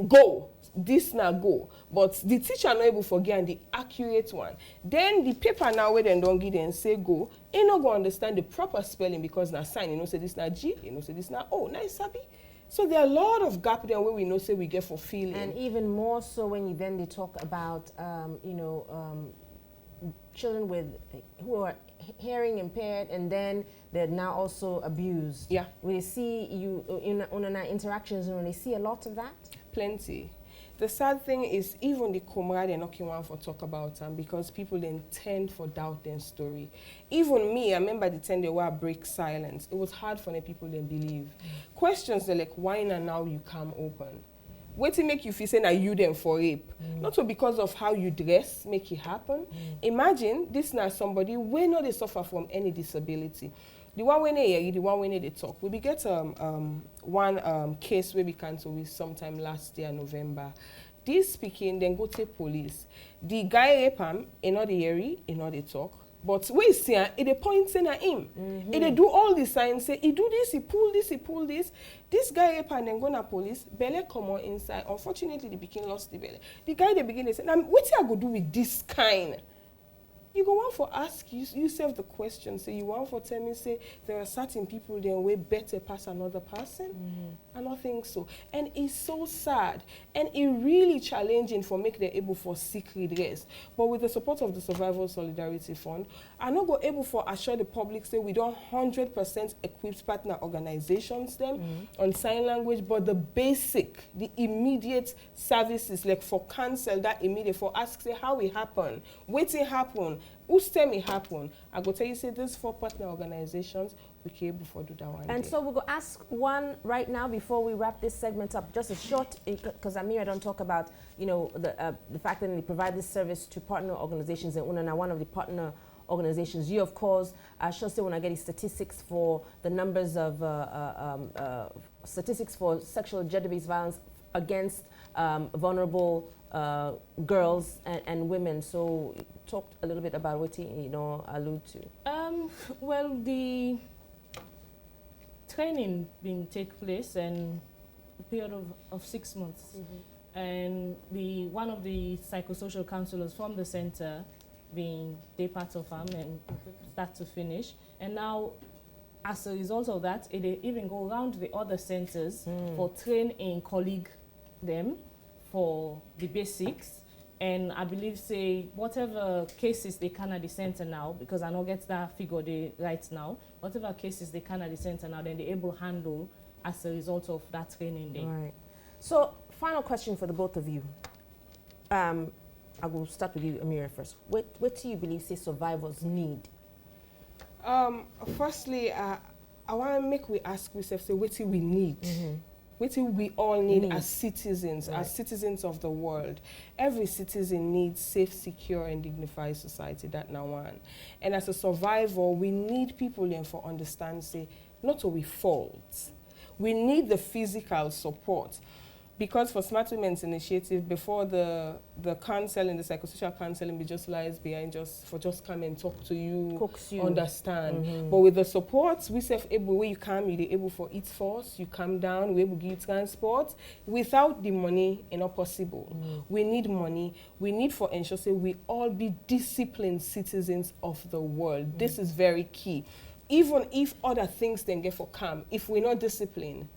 go, this now go, but the teacher not able for get the accurate one. Then the paper now where they don't give them say go, they not go understand the proper spelling because now sign, you know, say this now G, you know, say this now O, nice sabi. So there are a lot of gap there where we know say we get for feeling. And even more so when you then they talk about children with who are hearing impaired, and then they're now also abused. Yeah. We see you in our interactions, and we see a lot of that. Plenty. The sad thing is even the comrade they're not one for talk about them because people then tend for doubt their story. Even me, I remember the time they were break silence. It was hard for the people to believe. Questions they're like, why now you come open? What to make you feel saying are you them for rape? Not so because of how you dress make it happen. Imagine this now somebody we know they suffer from any disability. The one when they hear, the one when they talk. We get one case where we cancel with sometime last year November. This speaking then go to police. The guy rape him, in all the hear, in all the talk. But we see it they pointing at him. They do all the signs, say he do this, he pull this, he pull this. This guy rape and then go to police, belly come on inside. Unfortunately the pikin lost the belly. The guy they begin to say, now what I go do with this kind? you go want for ask yourself the question, say you want for tell me, say there are certain people there way better pass another person. I don't think so. And it's so sad, and it really challenging for make them able for seek redress. But with the support of the Survival Solidarity Fund, I'm not go able for assure the public, say we don't 100% equipped partner organizations them on sign language, but the basic, the immediate services, like for cancel that immediate, for ask say how it happen, waiting happen, who's tell me happen. I go tell you, say these 4 partner organizations, we can able for do that one. And day. so we'll go ask one right now before we wrap this segment up. Just a short, because Amira don't talk about, you know, the fact that they provide this service to partner organizations, and Unana, one of the partner organizations. You, of course, shall say when I get the statistics for the numbers of statistics for sexual gender-based violence against vulnerable girls and women. So talk a little bit about what you know allude to. Well, the training being take place in a period of 6 months, and one of the psychosocial counselors from the center being day part of them and start to finish, and now as a result of that, it even go around the other centers for train in colleague them for the basics. And I believe, say, whatever cases they can at the center now, because I don't get that figure right now, whatever cases they can at the center now, then they're able to handle as a result of that training day. Right. So, final question for the both of you. I will start with you, Amira, first. What do you believe, say, survivors need? Firstly, I want to make we ask ourselves, say, what do we need? What do we all need as citizens, as citizens of the world? Every citizen needs safe, secure, and dignified society. That now one. And as a survivor, we need people then for understand, say, not all we fault. We need the physical support. Because for Smart Women's Initiative, before the counseling, the psychosocial counseling, we just lies behind just come and talk to you, understand. But with the support, we self able where you come, you're able for eat force, you come down, we able give you transport. Without the money, it's not possible. We need money. We need for ensure say we all be disciplined citizens of the world. This is very key. Even if other things then get for come, if we're not disciplined,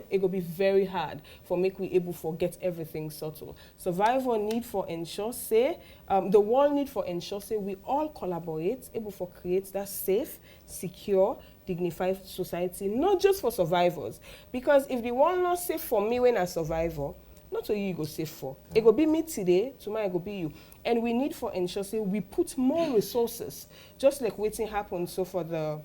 it will be very hard for make we able forget everything subtle. Survivor need for ensure say, the world need for ensure say we all collaborate, able for create that safe, secure, dignified society, not just for survivors. Because if the world not safe for me when a survivor, not only you go safe for. It will be me today, tomorrow it will be you. And we need for ensure say we put more resources, just like waiting happened so for the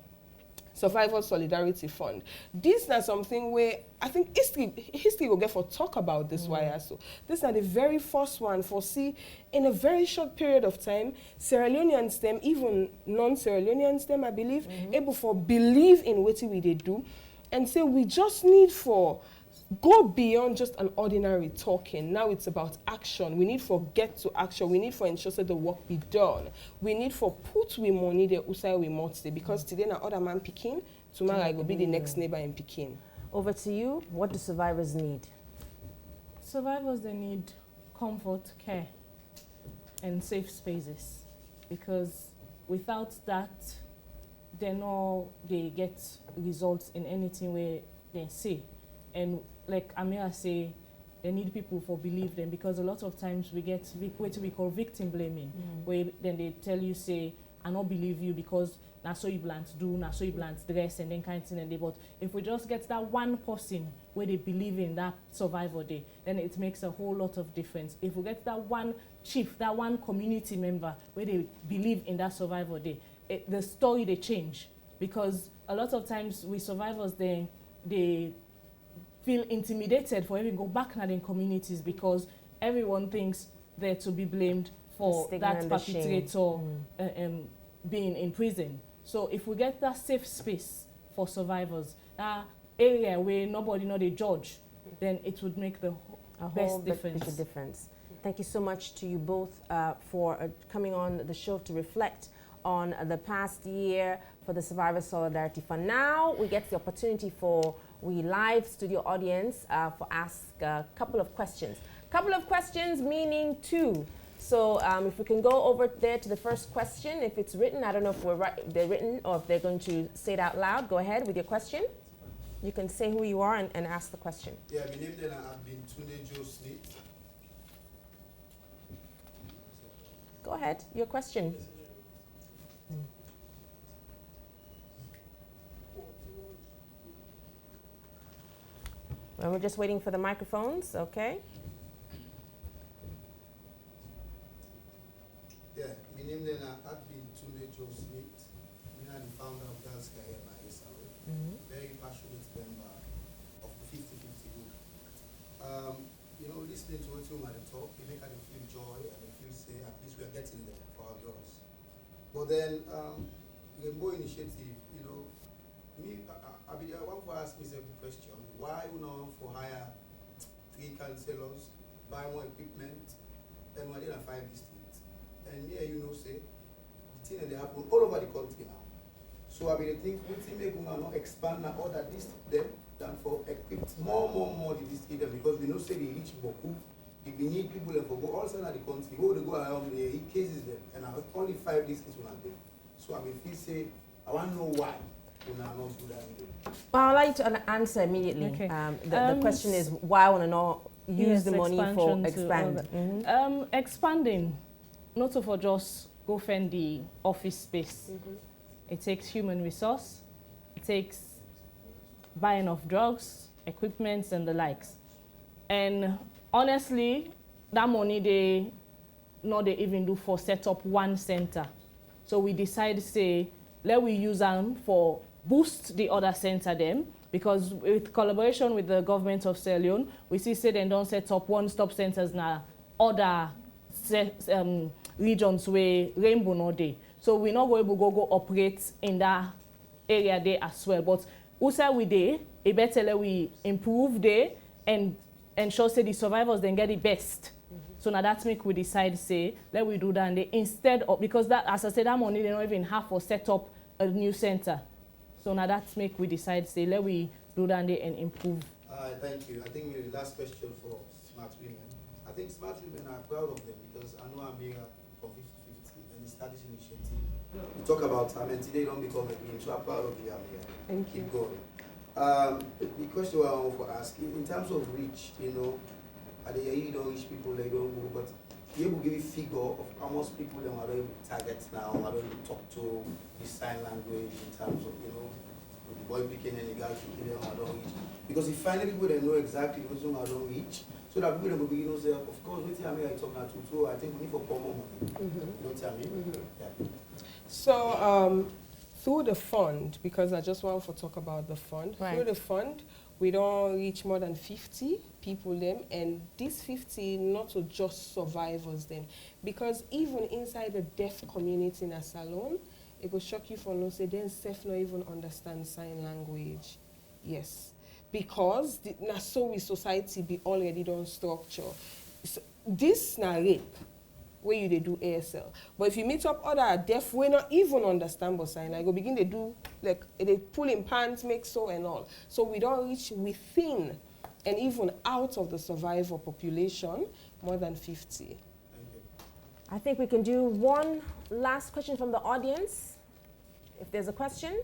Survival Solidarity Fund. This is something where I think history will get for talk about this why so. This is not the very first one for see in a very short period of time, Sierra Leoneans them, even non-Sierra Leoneans them, I believe, able for believe in what we they do and say we just need for go beyond just an ordinary talking. Now it's about action. We need for get to action. We need for ensure that the work be done. We need for put we money there usai we must because today na other man picking, tomorrow I will be the next neighbor in picking. Over to you. What do survivors need? Survivors, they need comfort, care, and safe spaces, because without that, they get results in anything where they say. And like Amira say, they need people for believe them, because a lot of times we get what we call victim blaming, where then they tell you, say, I don't believe you because na so you plant do, na so you plant dress, and then kind of thing. And they, but if we just get that one person where they believe in that survivor day, then it makes a whole lot of difference. If we get that one chief, that one community member where they believe in that survivor day, the story they change. Because a lot of times we survivors, they feel intimidated for even go back in their communities, because everyone thinks they're to be blamed for that perpetrator being in prison. So if we get that safe space for survivors, that area where nobody know they judge, then it would make the best difference. Thank you so much to you both for coming on the show to reflect on the past year for the Survivor Solidarity Fund. Now we get the opportunity for we live studio audience for ask a couple of questions. Couple of questions meaning 2. So if we can go over there to the first question, if it's written, I don't know if they're written or if they're going to say it out loud. Go ahead with your question. You can say who you are and ask the question. Yeah, my name then I've been Tunde Joe Smith. Go ahead, your question. And we're just waiting for the microphones, okay? Yeah, my name then I've been Tunde Joe Smith. I'm the founder of L.W.E.R.S. Very passionate member of the 50-50 group. You know, listening to what you at the talk, it make me feel joy and I feel say at least we are getting there for our girls. But then, Rainbo Initiative, you know, me, I want to ask myself the question: why we not for hire 3 counselors, buy more equipment, and we didn't 5 districts? And here, you know, say the thing that they happen all over the country now. So I think we think we not expand now other districts them than for equip more the district them, because we know say they reach Boku. If we need people for go also in the country, go to go around there, he cases them, and only 5 districts will not there. So I feel say I want to know why. Well, I'd like to answer immediately. Okay. The question is why I want to not use the money for expand. Expanding, not for just go fend the office space. It takes human resource. It takes buying of drugs, equipment, and the likes. And honestly, that money they even do for set up one center. So we decided to say, let we use them for boost the other center them, because with collaboration with the government of Sierra Leone, we see say they don't set up one-stop centers now other regions where Rainbow no day. So we're not going to go operate in that area there as well. But also we there, it better we improve there and ensure say the survivors then get the best. So now that's make we decide say let we do that and instead of, because that, as I said, that money they don't even have for set up a new center. So now that's make we decide say let we do that and improve. Thank you. I think the last question for Smart Women. I think Smart Women are proud of them because I know Amira from 50-50 and the Studies Initiative. We talk about today don't become a game, so I'm proud of you, Amira. Thank you. Keep going. The question I want to ask, in terms of reach, you know, at the you don't reach people, they don't go, but you able to give a figure of how much people they are able to target now, are able to talk to the sign language in terms of, you know, the boy picking and the girl picking them, I don't reach. Because if finally people they know exactly what I don't reach, so that people will begin to say, of course, what I talk now to, so I think we need for more money. You know what I mean? Yeah. So, through the fund, because I just want to talk about the fund, through the fund, we don't reach more than 50 people them, and these 50 not to just survivors them, because even inside the deaf community in a salon, it will shock you for no say then self not even understand sign language. Yes, because na so we society be already done structure. So, this na rape where you they do ASL, but if you meet up other deaf, we not even understand but sign like go begin they do like they pull in pants, make so and all. So we don't reach within and even out of the survivor population more than 50. I think we can do one last question from the audience, if there's a question.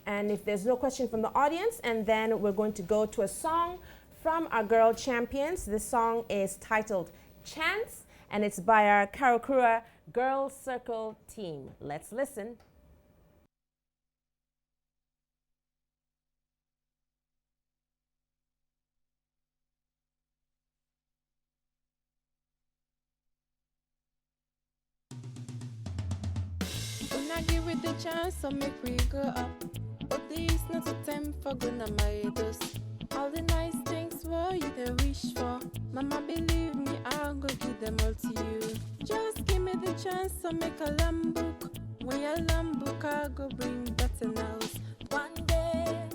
And if there's no question from the audience, and then we're going to go to a song from our girl champions. This song is titled Chance, and it's by our Karakura Girl Circle team. Let's listen. When I give it the chance, so make we grow up. But this not a time for gonna marry us. All the nice things for you they wish for. Mama, believe me, I'll go give them all to you. Just give me the chance, so make a lamb book. When your lamb book, I'll go bring better house. One day,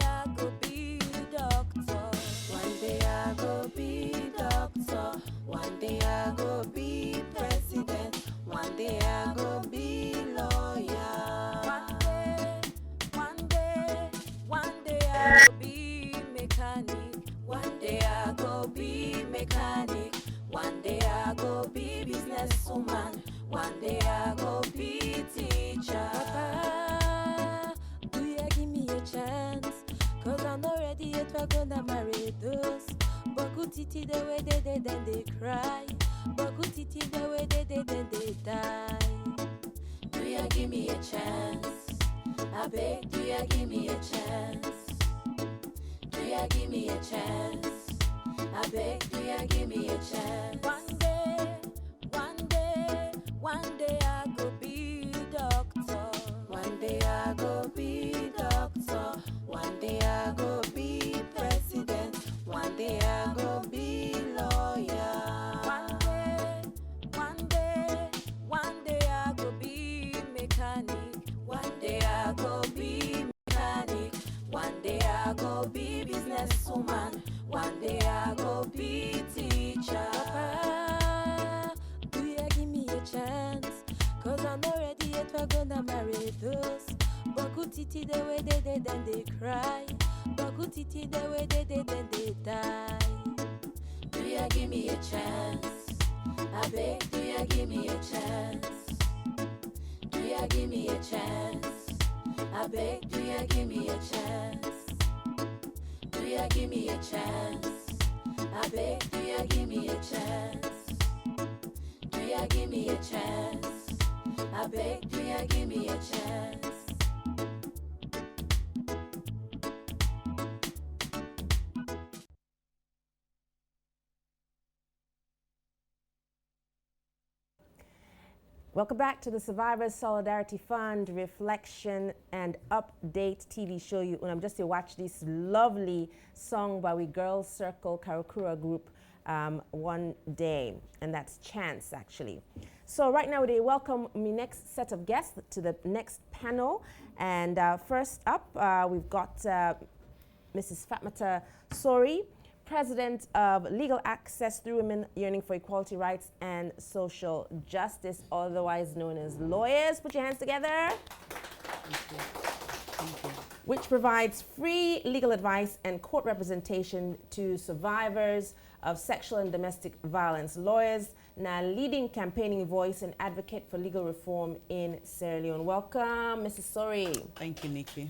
I'll go be doctor. One day I'll go be doctor. One day I'll go be president. One day I'll go be lawyer. One day I'll be mechanic. One day I'll I go be mechanic. One day I go be businesswoman. One day I go be teacher. Papa, do you give me a chance? Cause I'm not ready yet, we're gonna marry those. Boku titi the way they then they cry. Boku titi the way they then they die. Do you give me a chance? I beg, do you give me a chance? Do you give me a chance? I beg, do you give me a chance? One day I go be doctor. One day I go be doctor. One day I go be president. One day I go be lawyer. One day I go be mechanic. One day I go be mechanic. One day I go be businesswoman. One day I go be teacher. Papa, do you give me a chance? Cause I'm not ready yet, we're gonna marry those. Boku titi the way they then they cry. Boku titi the way they then they die. Do you give me a chance? I beg, do you give me a chance? Do you give me a chance? I beg, do you give me a chance? Do you give me a chance? I beg, do you give me a chance? Do you give me a chance? I beg, do you give me a chance? Welcome back to the Survivors Solidarity Fund Reflection and Update TV show. You and I'm just to watch this lovely song by we Girls Circle Karakura group one day, and that's Chance actually. So right now they welcome my next set of guests to the next panel, and first up we've got Mrs. Fatmata Sori, President of Legal Access Through Women Yearning for Equality Rights and Social Justice, otherwise known as L.W.E.R.S. Put your hands together. Which provides free legal advice and court representation to survivors of sexual and domestic violence. L.W.E.R.S. now leading campaigning voice and advocate for legal reform in Sierra Leone. Welcome, Mrs. Sori. Thank you, Nikki.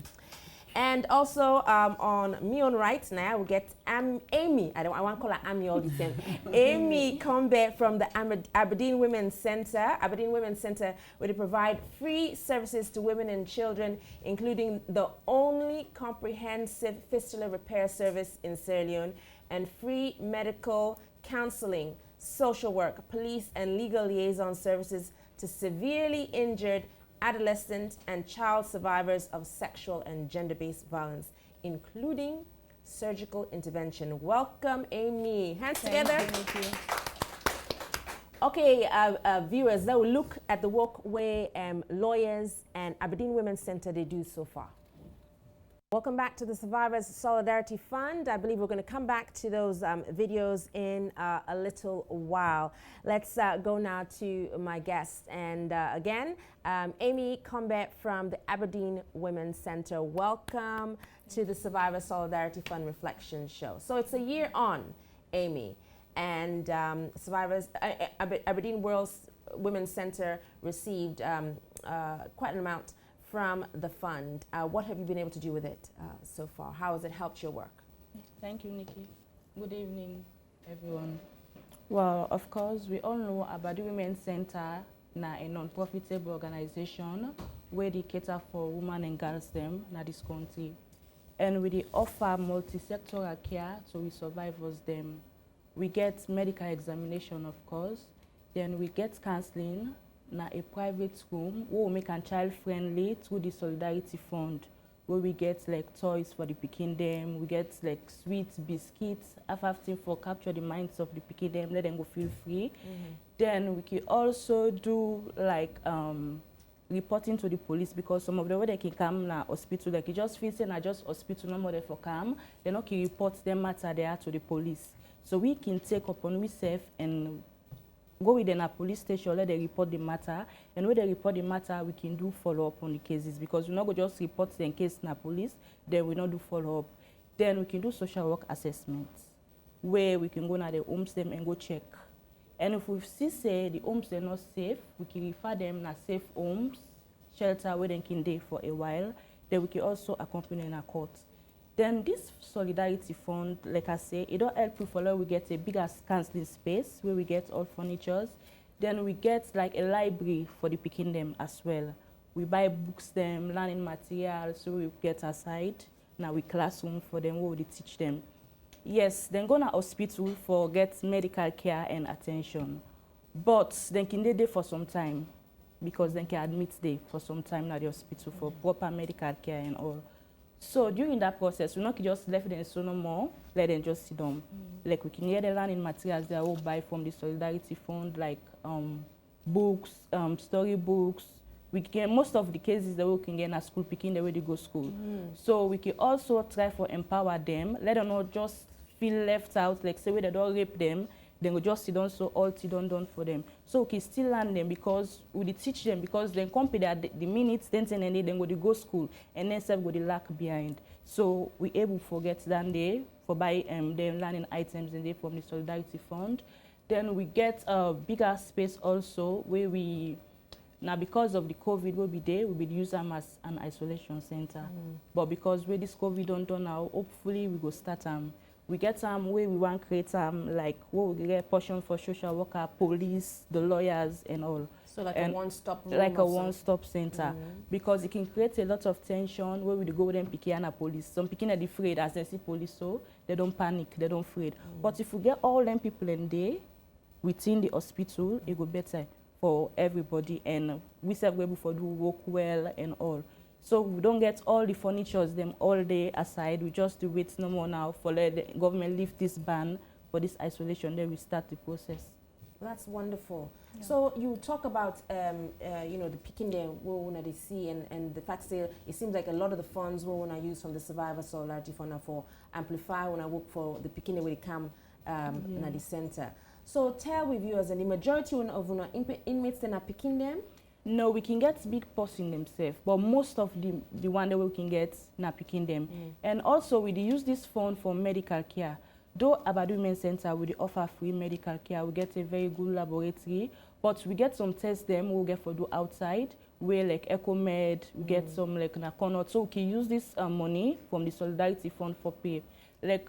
And also on me on right now we get Amy. I want to call her Amy all the time. Amy Combe from the Aberdeen Women's Center. Aberdeen Women's Center, where they provide free services to women and children, including the only comprehensive fistula repair service in Sierra Leone, and free medical counseling, social work, police, and legal liaison services to severely injured adolescent and child survivors of sexual and gender-based violence, including surgical intervention. Welcome, Amy. Hands together. Thank you. Okay, viewers, that will look at the work where L.W.E.R.S. and Aberdeen Women's Center they do so far. Welcome back to the Survivors Solidarity Fund. I believe we're going to come back to those videos in a little while. Let's go now to my guest. And again, Amy Combe from the Aberdeen Women's Center. Welcome to the Survivors Solidarity Fund Reflection Show. So it's a year on, Amy, and Aberdeen Women's Center received quite an amount from the fund. What have you been able to do with it so far? How has it helped your work? Thank you, Nikki. Good evening, everyone. Well, of course, we all know Aberdeen Women's Center na a non-profitable organization where they cater for women and girls them in this country. And we offer multi-sectoral care to we survivors them. We get medical examination, of course. Then we get counseling na a private room where we make a child friendly through the Solidarity Fund, where we get like toys for the pikin them, we get like sweets, biscuits, everything for capture the minds of the pikin them, let them go feel free. Then we can also do like reporting to the police, because some of the way they can come na hospital, like you just feel say na just hospital, no more they for come, they not can report them matter there to the police. So we can take upon ourselves and go with them a police station, let them report the matter, and when they report the matter, we can do follow-up on the cases, because we not go just report the case na police, then we not do follow-up. Then we can do social work assessments. where we can go na the homes them and go check. And if we see say the homes are not safe, we can refer them na safe homes, shelter where they can stay for a while. Then we can also accompany in a court. Then this solidarity fund, like I say, it don't help people. We get a bigger counseling space where we get all furnitures. Then we get like a library for the picking them as well. We buy books them, learning materials, so we get aside. Now we classroom for them where we teach them. Yes, then go to hospital for get medical care and attention. But then can they there for some time because they can admit there for some time at the hospital for proper medical care and all. So during that process, we not just left them so no more, let them just sit down. Like we can hear the learning materials they will buy from the Solidarity Fund, like books, storybooks. We get most of the cases that we can get in a school picking the way they go school. So we can also try for empower them, let them not just feel left out, like say we they don't rape them, then we just sit down so all sit down done for them. So we can still learn them because we teach them because then company at the minutes, then go to go school and then self go the lack behind. So we able to forget that day for buy them learning items and they from the Solidarity Fund. Then we get a bigger space also where we now because of the COVID will be there, we will use them as an isolation center. But because with this COVID don't done now, hopefully we go start we get where we want to create like we get portion for social worker, police, the lawyers and all. So like and a one-stop room. like a one-stop center. Because it can create a lot of tension where we go them picking and police. Some picking are afraid as they see police, so they don't panic, they don't afraid. But if we get all them people in there within the hospital, it go better for everybody and we serve able for do work well and all. So we don't get all the furnitures them all day aside. We just do wait no more now for let the government lift this ban for this isolation. Then we start the process. That's wonderful. Yeah. So you talk about you know, the picking there we want to see and the fact that it seems like a lot of the funds we want to use from the Survivor Solidarity Fund for amplify when I work for the picking where they come in the center. So tell with viewers and the majority of inmates that are picking them. No, we can get big person themselves, but most of the one that we can get not picking them. And also we use this fund for medical care. Though Aberdeen Women's Center we offer free medical care, we get a very good laboratory, but we get some tests them we'll get for do outside, where like EcoMed, we get some like Naconot. So we can use this money from the Solidarity Fund for pay. Like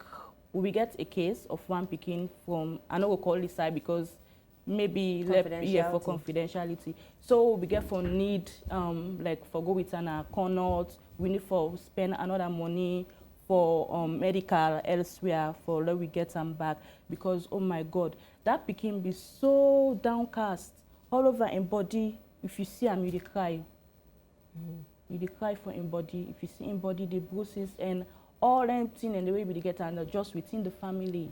we get a case of one picking from, I know we'll call this side because maybe for confidentiality. So we get for need like for go with an Connaught, we need for spend another money for medical elsewhere for let we get them back because oh my God, that picking be so downcast all over in body. If you see him, you cry. You cry for in body. If you see in body the bruises and all empty and the way we get and just within the family.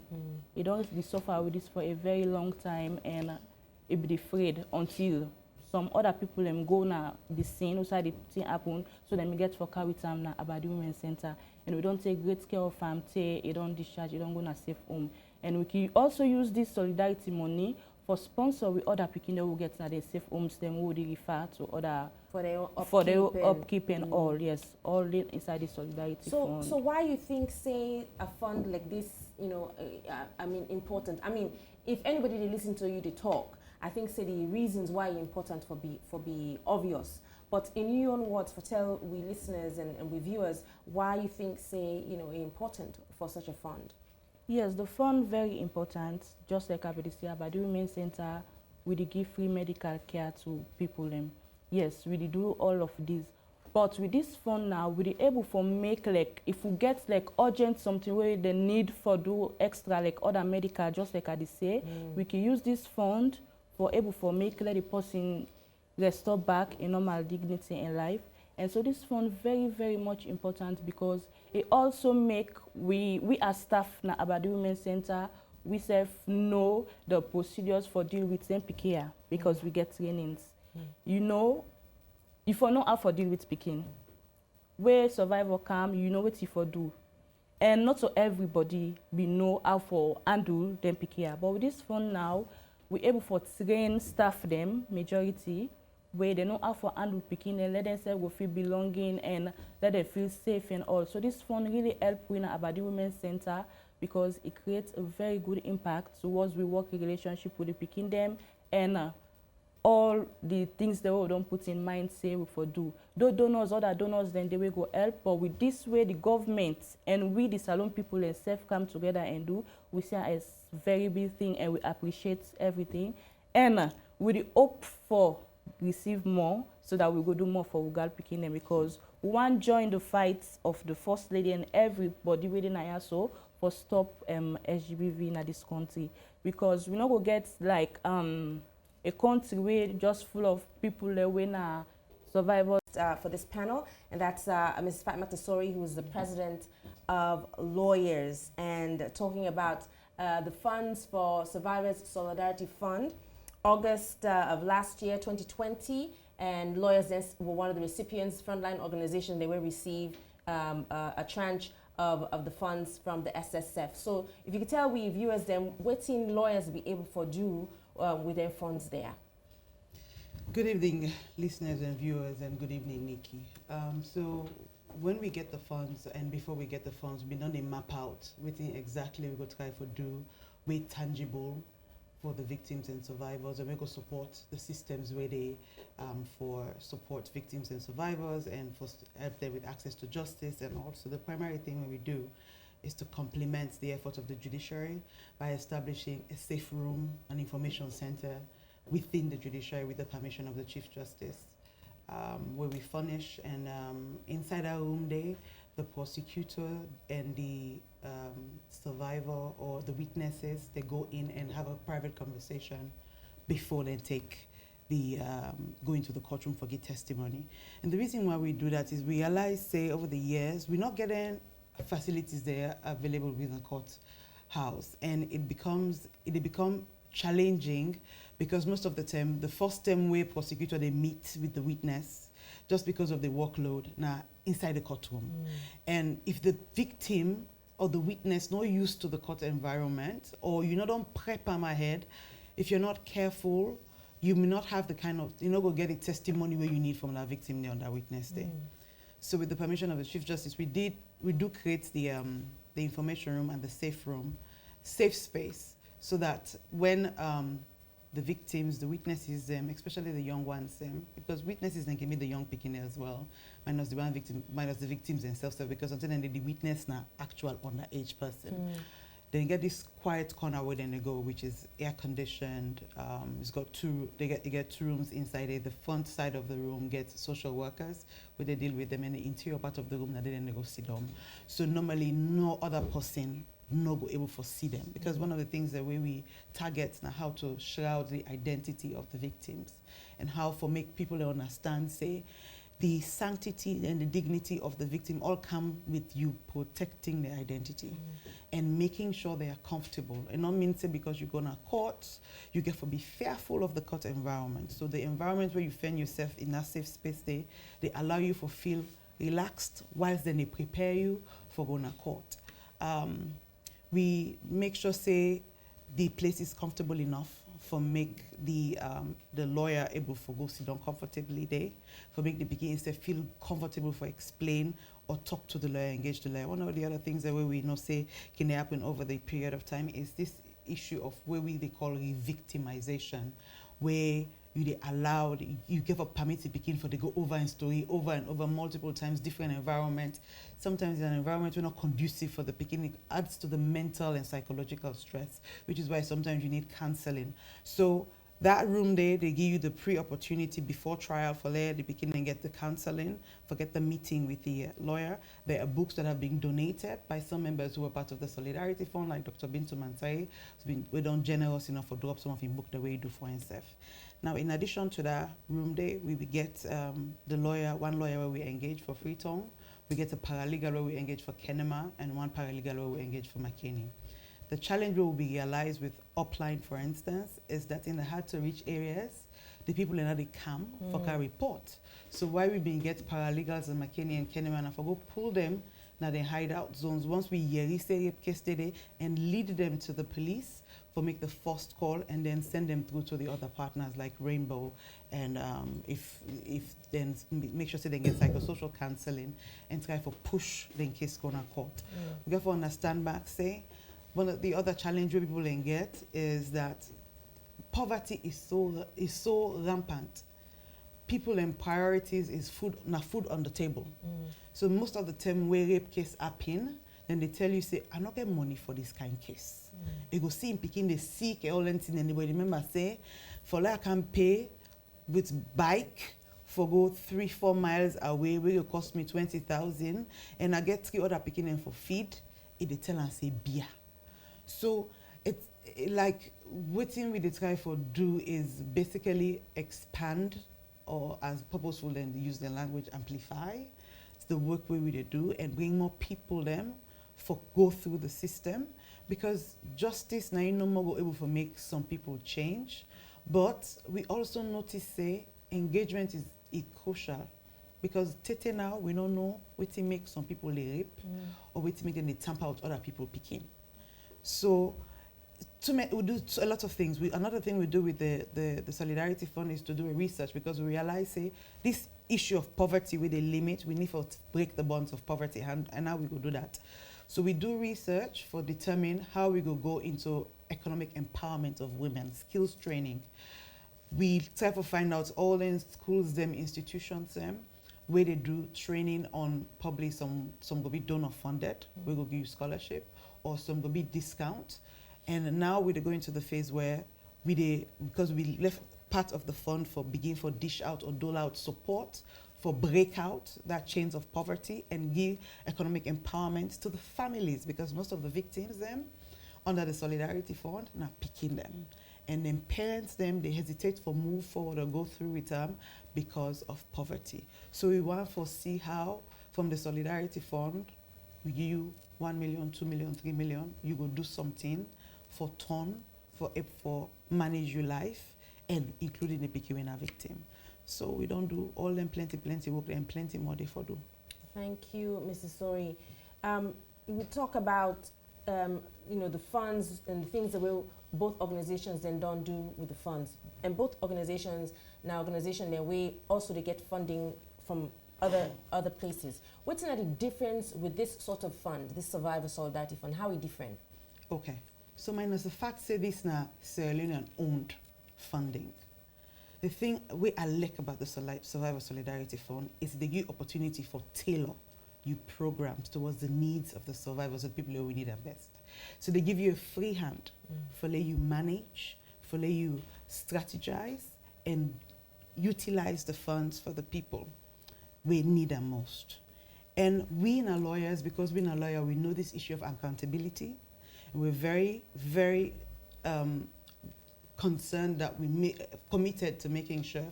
You don't be suffer with this for a very long time and it be afraid until some other people go na the scene outside the thing happen so then we get for car with them na Aberdeen Women's Center and we don't take great care of them, you don't discharge, you don't go na safe home. And we can also use this solidarity money for sponsor with other people that will get na their safe homes, them will refer to other for their upkeep and all, yes, all inside the solidarity fund. So why you think say a fund like this, you know, I mean important? I mean, if anybody they listen to you they talk, I think say the reasons why it's important for be obvious. But in your own words, for tell we listeners and we viewers why you think say you know important for such a fund. Yes, the fund very important. Just like Aberdeen Women's Center, we give free medical care to people. Yes, we do all of this. But with this fund now, we're able to make like if we get like urgent something where the need for do extra like other medical, just like I say, we can use this fund for able to make let the person restore back a normal dignity in life. And so this fund very, very much important because it also make we as staff na Aberdeen Women's Center, we self know the procedures for deal with them PKR because we get trainings. You know, if you know how for deal with picking, where survivor come, you know what if you do. And not so everybody we know how for handle them PKR. But with this fund now, we're able to train staff them, majority, where they know how for handle picking and let them say will feel belonging and let them feel safe and all. So this fund really help in Aberdeen Women's Center because it creates a very good impact towards we work relationship with the pikin them and all the things that we don't put in mind say we for do. Those donors, other donors, then they will go help. But with this way, the government and we, the salon people and self come together and do, we see it's very big thing and we appreciate everything. And we hope for receive more so that we go do more for Ugal Pikin because we want join the fight of the First Lady and everybody within IASO for stop SGBV in this country because we not go get like a country where just full of people that when survivors for this panel, and that's Ms. Fatma Tesori, who is the president of Lawyers, and talking about the funds for Survivors Solidarity Fund, August of last year, 2020, and Lawyers then were one of the recipients, frontline organization, they will receive a tranche of the funds from the SSF. So if you could tell we viewers then, what can lawyers be able to do with their funds there? Good evening, listeners and viewers, and good evening, Nikki. So when we get the funds, and before we get the funds, we don't map out within exactly we go try for do, we tangible for the victims and survivors, and we go support the systems where they for support victims and survivors and for help them with access to justice. And also the primary thing we do is to complement the effort of the judiciary by establishing a safe room, an information center within the judiciary with the permission of the Chief Justice, where we furnish and inside our room day, the prosecutor and the survivor or the witnesses, they go in and have a private conversation before they take the go into the courtroom for get testimony. And the reason why we do that is we realize, say, over the years, we're not getting facilities there available within the courthouse, and it become challenging because most of the time, the first time where prosecutor they meet with the witness just because of the workload now inside the courtroom. And if the victim or the witness not used to the court environment, or you not don't prep them ahead, if you're not careful, you may not have the kind of, you know, go get a testimony where you need from that victim there on that witness day. So with the permission of the Chief Justice, we do create the information room and the safe room, safe space, so that when the victims, the witnesses, especially the young ones, because witnesses then can be the young picking as well, minus the one victim, minus the victims themselves, because until then the witness now actual underage person. They get this quiet corner where then they go, which is air conditioned. It's got you get 2 rooms inside it. The front side of the room gets social workers where they deal with them, and the interior part of the room that then they go sit down. So normally no other person not go able to see them, because one of the things that we target now how to shroud the identity of the victims and how for make people understand, say, the sanctity and the dignity of the victim all come with you protecting their identity and making sure they are comfortable. And not mean say because you go to court, you get to be fearful of the court environment. So the environment where you find yourself in that safe space, they allow you to feel relaxed whilst then they prepare you for going to court. We make sure, say, the place is comfortable enough for make the lawyer able to go sit down comfortably there, for make the beginning feel comfortable for explain or talk to the lawyer, engage the lawyer. One of the other things that we know say can happen over the period of time is this issue of where they call re-victimization, where you give a permit to begin for they go over and story over and over multiple times, different environment. Sometimes in an environment we're not conducive for the beginning, it adds to the mental and psychological stress, which is why sometimes you need counseling. So that room there, they give you the pre-opportunity before trial for there, they begin and get the counseling, forget the meeting with the lawyer. There are books that have been donated by some members who are part of the Solidarity Fund, like Dr. Bintu Mansai, we're done generous enough for drop some of his book the way he do for himself. Now, in addition to that room day, we will get the lawyer, one lawyer where we engage for Freetown. We get a paralegal where we engage for Kenema, and one paralegal where we engage for McKinney. The challenge will be realized with upline, for instance, is that in the hard-to-reach areas, the people in they come for a report. So why we been get paralegals and McKinney and Kenema and I go pull them now they hideout zones. Once we say rape case today and lead them to the police for make the first call and then send them through to the other partners like Rainbow, and if then make sure they get psychosocial counseling and try for push the case going to court. We got to understand back, say, one of the other challenge where people can get is that poverty is so rampant. People and priorities is food on the table. So most of the time where rape case happen, then they tell you, say, I not get money for this kind of case. You go see him picking the sick, all anything, and they will remember say, for like I can pay with bike for go 3-4 miles away, where it cost me 20,000, and I get 3 other picking them for feed, they tell and say beer. So it's like what thing we try for do is basically expand, or as Purposeful then use the language, amplify. It's the work we do and bring more people them for go through the system, because justice now no more go able to make some people change. But we also notice say engagement is crucial, because tete now we don't know what make some people rape or what make them they tamper out other people picking. So we do a lot of things. Another thing we do with the Solidarity Fund is to do a research, because we realize say this issue of poverty with a limit, we need to break the bonds of poverty, and now we go do that. So we do research for determine how we go into economic empowerment of women, skills training. We try to find out all the schools, them institutions, them where they do training on probably some will be donor funded, we will give you scholarship, or some will be discount. And now we're going to the phase where because we left part of the fund for dish out or dole out support for break out that chains of poverty and give economic empowerment to the families, because most of the victims them under the Solidarity Fund now picking them. And then parents them, they hesitate for move forward or go through with them because of poverty. So we want to see how from the Solidarity Fund, we give you 1 million, 2 million, 3 million, you go do something for for manage your life, and including the PKWNA victim. So we don't do all them plenty work and plenty more they for do. Thank you, Mrs. Sori. We talk about the funds and the things that both organizations then don't do with the funds. And both organizations, we also they get funding from other places. What's the difference with this sort of fund, this Survivor Solidarity Fund? How is it different? Okay. So minus the fact say this now Sierra Leone owned funding. The thing we like about the Survivor Solidarity Fund is they give opportunity for tailor you programs towards the needs of the survivors and people who we need our best. So they give you a free hand for let you manage, for let you strategize and utilize the funds for the people we need them most. And we in our lawyers, because we're a lawyer, we know this issue of accountability. We're very, very concerned that committed to making sure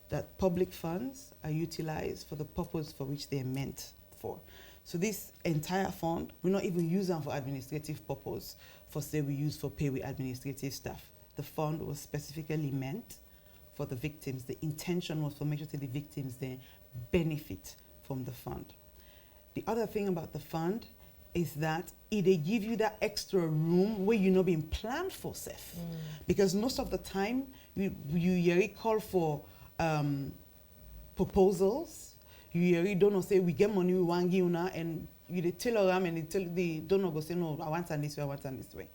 that public funds are utilized for the purpose for which they're meant for. So this entire fund, we not even use them for administrative purpose, for say we use for pay with administrative staff. The fund was specifically meant for the victims. The intention was for make sure that the victims they benefit from the fund. The other thing about the fund is that they give you that extra room where you're not being planned for safe. Because most of the time, you call for proposals, you don't know, say, we get money, we want to give now, and you tell them and they don't go say, no, I want it this way, I want it this way.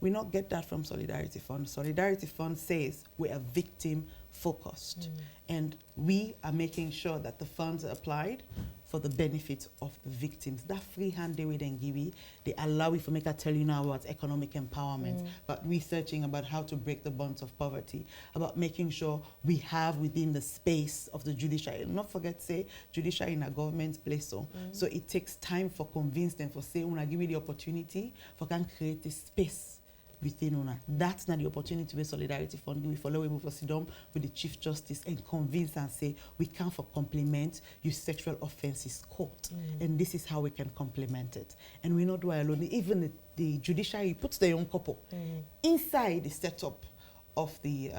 We not get that from Solidarity Fund. Solidarity Fund says we are victim focused. And we are making sure that the funds are applied for the benefit of the victims. That free hand they will then give you, they allow you to make a tell you now about economic empowerment, about researching about how to break the bonds of poverty, about making sure we have within the space of the judiciary. Not forget, say, judiciary in a government place. So it takes time for convince them, for say, when I give you the opportunity, for can create this space within una. That's not the opportunity where Solidarity Fund we follow we for sit down with the Chief Justice and convince and say we can for complement your sexual offences court. And this is how we can complement it. And we not do it alone. Even the judiciary puts their own couple inside the setup of the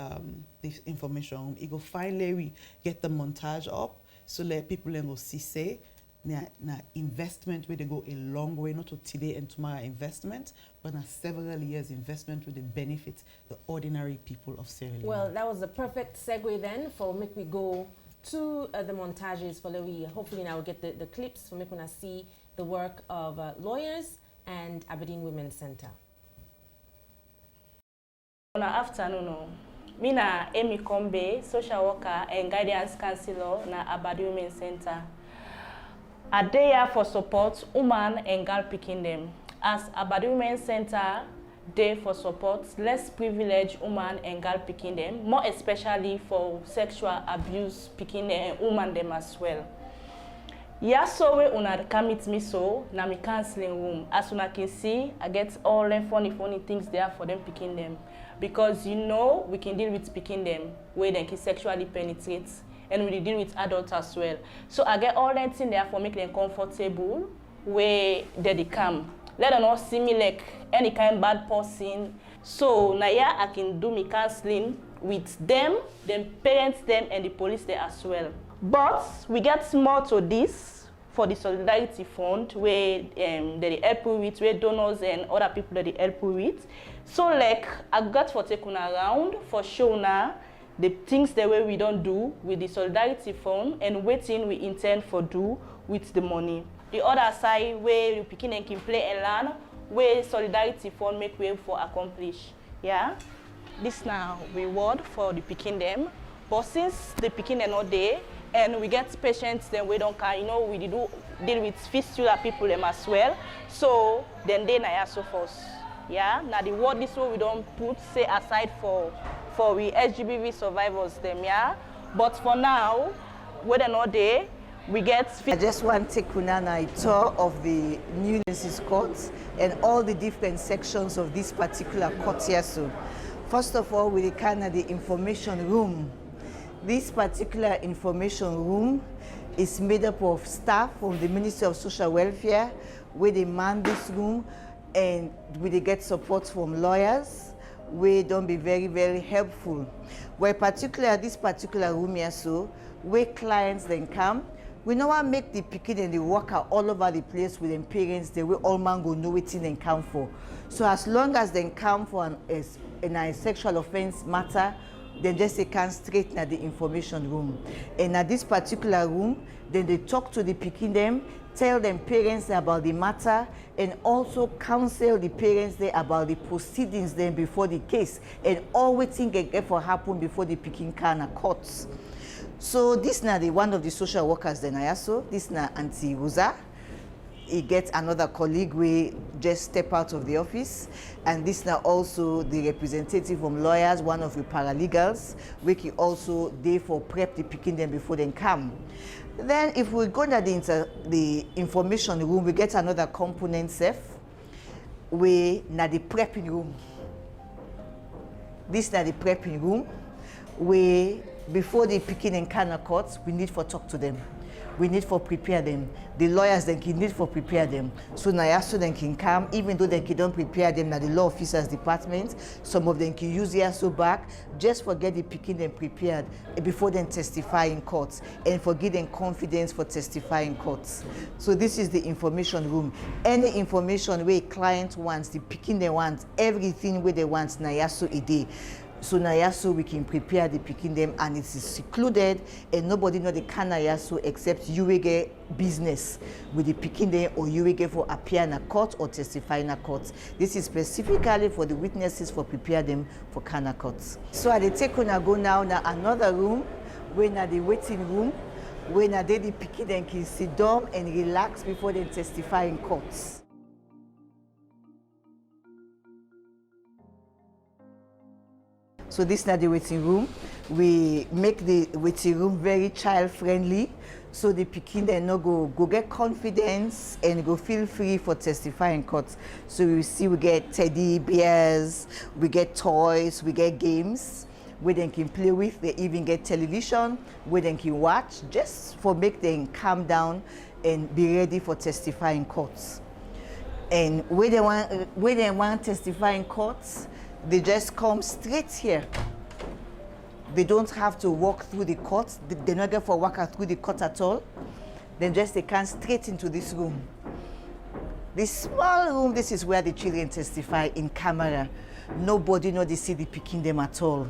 this information room. It go finally we get the montage up so let people then go see say na investment where they go a long way, not to today and tomorrow investment, but na several years investment with the benefit the ordinary people of Sierra Leone. Well, that was the perfect segue then for make we go to the montages for we hopefully now get the clips for make we see the work of L.W.Y.E.R.S and Aberdeen Women's Center. Good afternoon. Me na Amy Kombe, social worker and guidance counselor na Aberdeen Women Center. I dey here for support woman and girl pikin dem. As Aberdeen Women Center dey for support less privileged woman and girl pikin dem, more especially for sexual abuse pikin dem, woman dem as well. Yeah, so we una come meet me so na me counseling room. As una can see, I get all them funny things there for them picking them. Because you know we can deal with picking them where they can sexually penetrate, and we deal with adults as well. So I get all that things there for make them comfortable where they come. Let them not see me like any kind bad person. So now yeah, I can do me counseling with them parents them and the police there as well. But we get more to this for the Solidarity Fund where they help with, where donors and other people that they help with. So like I got for taking around for show now the things the way we don't do with the Solidarity Fund and waiting we intend for do with the money. The other side where you picking and can play and learn where Solidarity Fund make way for accomplish. Yeah, this now reward for the picking them, but since the picking are not there. And we get patients then we don't care, you know, we do deal with fistula people them as well. So then they na so first. Yeah. Now the word this way we don't put say aside for we SGBV survivors them, yeah. But for now, when they're not there, we get I just want to take a tour of the new Justice Court and all the different sections of this particular court here. So first of all, we can at the information room. This particular information room is made up of staff from the Ministry of Social Welfare, where they man this room, and where they get support from lawyers, where don't be very, very helpful. Where particularly this particular room here, so where clients then come, we know what make the picking and the worker all over the place with them parents, they will all man go know what they come for. So as long as they come for a sexual offense matter, then just they can straighten at the information room. And at this particular room, then they talk to the picking them, tell them parents about the matter, and also counsel the parents there about the proceedings then before the case, and all waiting get for happen before the picking can courts. So this now the one of the social workers then I also, this now Auntie Rosa. He gets another colleague we just step out of the office, and this now also the representative from lawyers, one of the paralegals, we can also there for prep the picking them before they come. Then if we go to the information room, we get another component safe. We now the prepping room. This now the prepping room. We before the picking and canna courts, we need for talk to them. We need for prepare them. The lawyers then can need for prepare them. So now so then can come, even though they can don't prepare them at the law officers department, some of them can use the ASO back, just for get the picking them prepared before then testify in courts, and for give them confidence for testifying in courts. So this is the information room. Any information where client wants, the picking they want, everything where they want, now so a day. So now so we can prepare the picking them, and it is secluded, and nobody know the can so except you will get business with the picking them, or you will get for appear in a court or testify in a court. This is specifically for the witnesses for prepare them for can courts. So I take on go now another room, where now the waiting room, where now they the picking them can sit down and relax before they testify in courts. So this is not the waiting room. We make the waiting room very child-friendly, so the pikin they no go get confidence and go feel free for testifying court. So we see we get teddy bears, we get toys, we get games where they can play with. They even get television where they can watch, just for make them calm down and be ready for testifying courts. And where they want testifying courts, they just come straight here. They don't have to walk through the court. They don't get for walk through the court at all. Then just they come straight into this room. This small room, this is where the children testify in camera. Nobody know they see the picking them at all.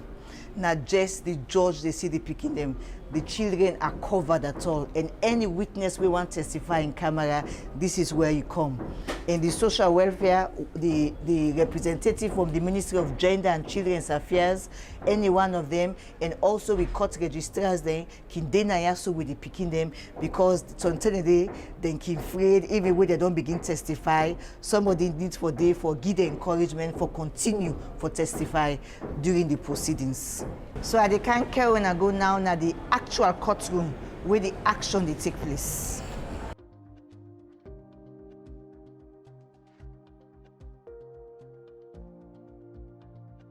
Not just the judge, they see the picking them. the children are covered at all. And any witness we want to testify in camera, this is where you come. In the social welfare, the representative from the Ministry of Gender and Children's Affairs, any one of them, and also we court registrars then, can deny yasu with the picking them, because sometimes they can afraid, even when they don't begin testify, somebody needs for they for give the encouragement for continue for testify during the proceedings. So I can't care when I go now the actual courtroom where the action they take place.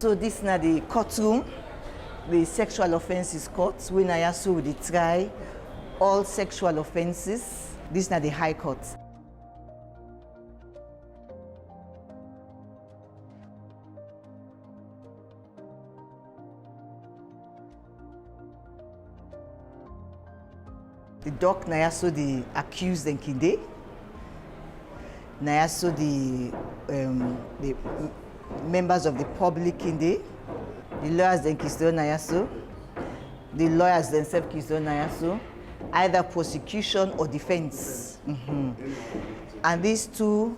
So this is the courtroom, the sexual offences court, when I also will try all sexual offences. This is the High Court. The doc na also the accused and kinde. Na also the members of the public kinde. The lawyers then kisto na also. The lawyers themselves kisto na also. Either prosecution or defense. And these two,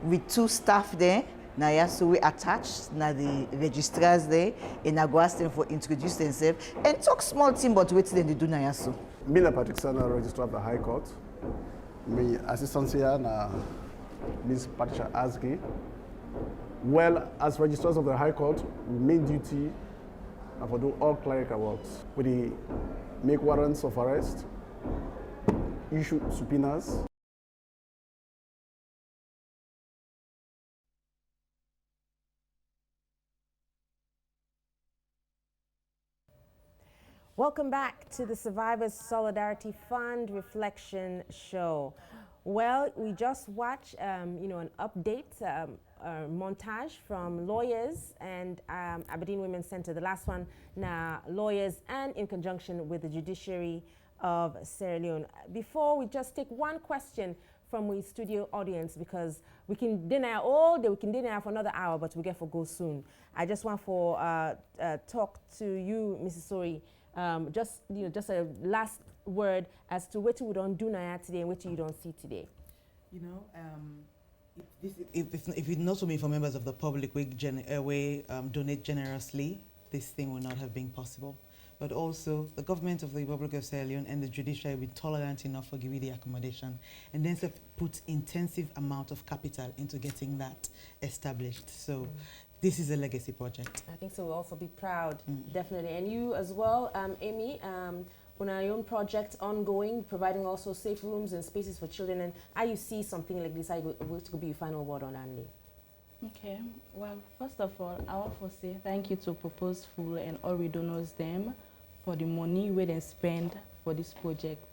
with two staff there, now also we attached, now the registrars there, and I go ask them for introduce themselves and talk small thing about what they do now also. Me na Patrick Sana, registrar of the High Court. My assistant here na Ms. Patricia Asgi. Well, as registrars of the High Court, main duty are for do all clerical works. We make warrants of arrest, issue subpoenas. Welcome back to the Survivors Solidarity Fund Reflection Show. Well, we just watched, an update, montage from L.W.E.R.S and Aberdeen Women's Center. The last one, now L.W.E.R.S and in conjunction with the judiciary of Sierra Leone. Before we just take one question from the studio audience, because we can dinner all day, we can dinner for another hour, but we get for go soon. I just want for talk to you, Mrs. Sori. Just a last word as to what we don't do now today and what you don't see today. You know, if it not so be for members of the public, we donate generously, this thing would not have been possible. But also, the government of the Republic of Sierra Leone and the judiciary will be tolerant enough for giving the accommodation, and then put intensive amount of capital into getting that established. So. This is a legacy project. I think so. We'll also be proud, definitely. And you as well, Amy, on our own project ongoing, providing also safe rooms and spaces for children. And how you see something like this, what could be your final word on Andy? Okay. Well, first of all, I want to say thank you to Purposeful and all we donors them for the money we then spend for this project.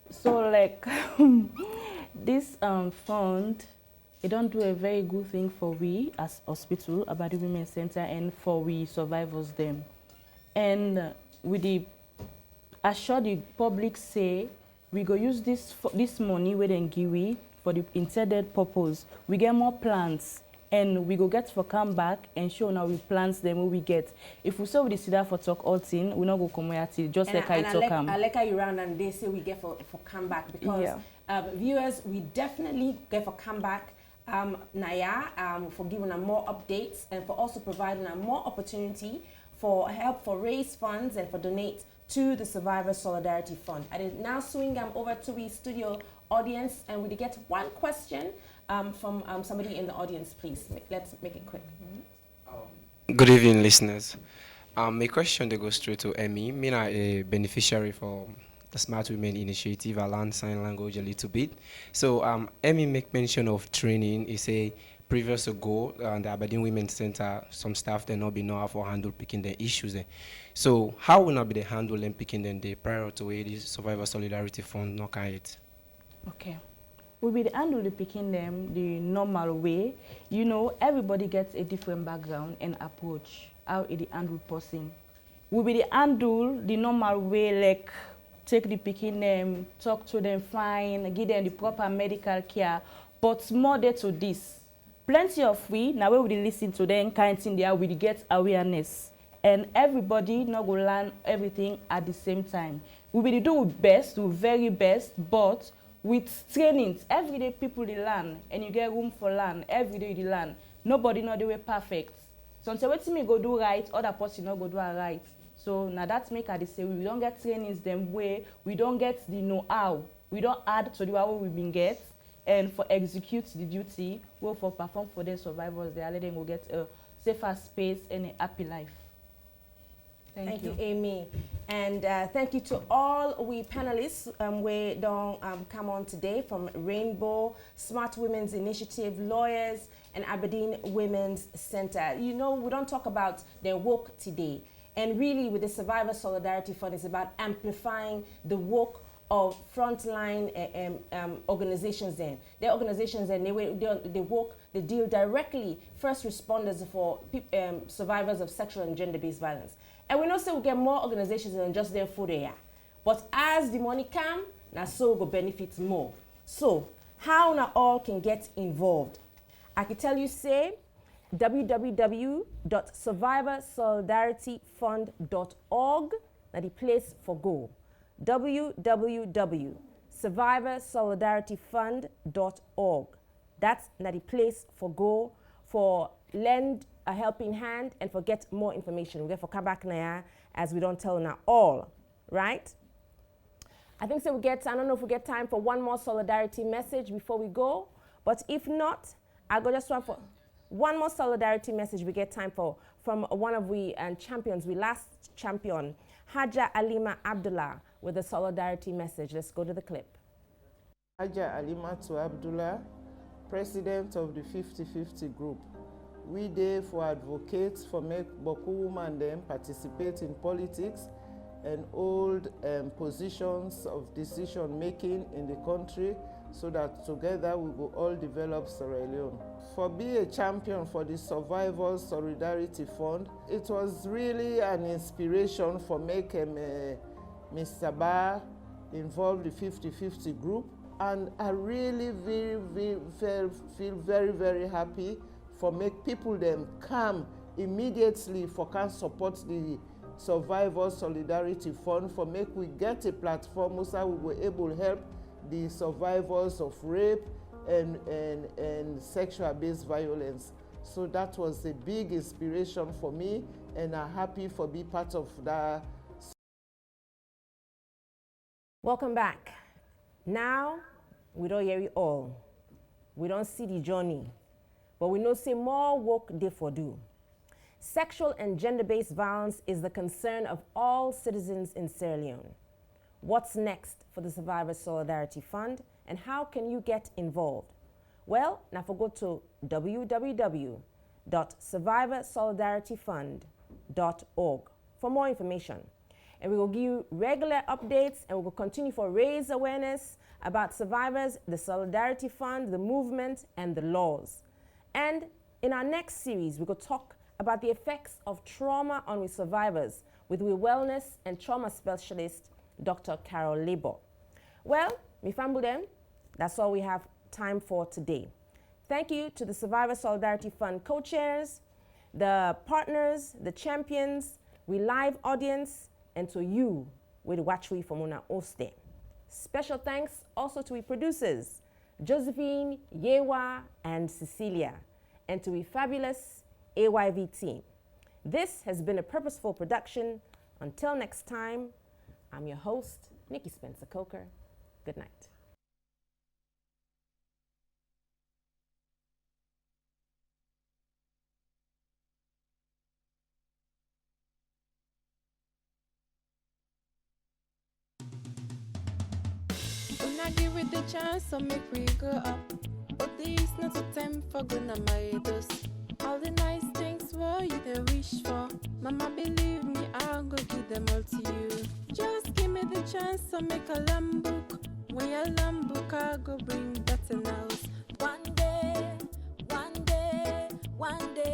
So like this fund, it don't do a very good thing for we as hospital, Aberdeen Women's Center, and for we survivors them. And with the assure the public say we go use this money we then give we for the intended purpose. We get more plants and we go get for come back and show now we plants them what we get. If we say we sit down for talk all thing, we not go community just like I talk. I like how you round and they say we get for come back because viewers, we definitely get for come back. Naya, for giving them more updates and for also providing them more opportunity for help for raise funds and for donate to the Survivors Solidarity Fund. I did now swing over to the studio audience and we get one question from somebody in the audience, please. Let's make it quick. Good evening, listeners. My question that goes straight to Emmy. Me a beneficiary for the Smart Women Initiative. I learned sign language a little bit. So Emmy make mention of training. He say previous ago, the Aberdeen Women's Center, some staff they not be know how to handle picking the issues there. So how will not be the handle and picking them the prior to where this Survivor Solidarity Fund not can it? Okay. We will handle the picking them the normal way. You know, everybody gets a different background and approach how it handle person. We will handle the normal way, like take the picking them, talk to them fine, give them the proper medical care. But more there to this, plenty of we now we will listen to them kind thing there, we get awareness and everybody not go learn everything at the same time. We will do best, do very best, but with trainings, every day people dey learn, and you get room for learn. Every day you learn. Nobody not the way perfect. So until what me go do right, other person not go do it right. So now that make I say we don't get trainings them way, we don't get the know-how, we don't add to the way we been get, and for execute the duty, well for perform for the survivors, they let them go get a safer space and a happy life. Thank you, Amy. And thank you to all we panelists we don't come on today from Rainbow, Smart Women's Initiative, Lawyers, and Aberdeen Women's Center. You know, we don't talk about their work today. And really, with the Survivor Solidarity Fund, it's about amplifying the work of frontline organizations. Then their organizations, and they work, they deal directly first responders for survivors of sexual and gender-based violence. And we know so we get more organizations than just their food area. But as the money come, now so we go benefit more. So how now all can get involved? I can tell you, say, www.survivorsolidarity.fund.org, now the place for go. www.survivorsolidarity.fund.org. That's now the place for go for lend a helping hand and for get more information. We get for come back now as we don't tell now all, right? I think so we get, I don't know if we get time for one more solidarity message before we go, but if not, I'll go just for one more solidarity message we get time for from one of we champions, we last champion, Haja Alima Abdullah, with a solidarity message. Let's go to the clip. Haja Alima Abdullah, president of the 50-50 group. We there for advocates for make Boku women them participate in politics and hold positions of decision making in the country so that together we will all develop Sierra Leone. For being a champion for the Survivors Solidarity Fund, it was really an inspiration for making Mr. Ba involved the 50-50 group. And I really feel very happy for make people them come immediately for can support the Survivors Solidarity Fund, for make we get a platform so we were able to help the survivors of rape and sexual-based violence. So that was a big inspiration for me, and I'm happy for being part of that. Welcome back. Now, we don't hear it all. We don't see the journey, but we know say more work there for do. Sexual and gender-based violence is the concern of all citizens in Sierra Leone. What's next for the Survivor Solidarity Fund, and how can you get involved? Well, now go to www.survivorsolidarity.fund.org for more information. And we will give you regular updates, and we will continue to raise awareness about survivors, the Solidarity Fund, the movement, and the laws. And in our next series, we will talk about the effects of trauma on we survivors with we wellness and trauma specialist, Dr. Carol L.W.E.R.S. Well, me family them, that's all we have time for today. Thank you to the Survivor Solidarity Fund co-chairs, the partners, the champions, we live audience, and to you with watch we from Una Oste. Special thanks also to we producers, Josephine, Yewa, and Cecilia, and to we fabulous AYV team. This has been a Purposeful production. Until next time, I'm your host, Nikki Spencer Coker. Good night. When I give it the chance, so make we go up. But this not a time for gonna my dos. All the nice things for you they wish for. Mama, believe me, I'll go give them all to you. Just give me the chance, so make a lamb book. When your lamb book, I'll go bring better news. One day,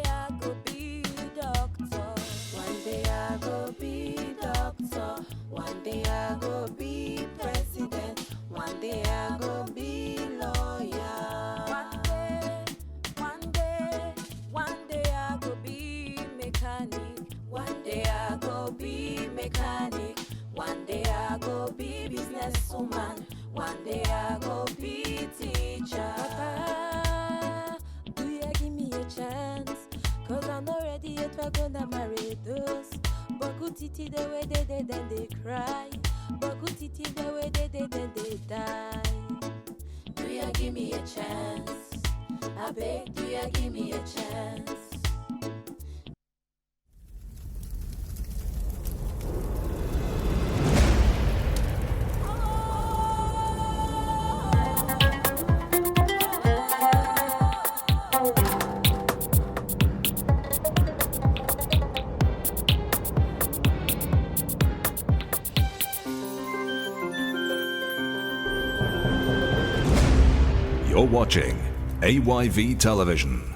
I go be doctor. One day I go be doctor. One day I go be president. One day I go be lawyer. One day I go be mechanic. One day woman. One day I go be teacher. Papa, do you give me a chance? Cause I'm not ready yet, we're gonna marry those. Boku titi the way they then they cry. Boku titi the way they then they die. Do you give me a chance? I beg, do you give me a chance? You're watching AYV Television.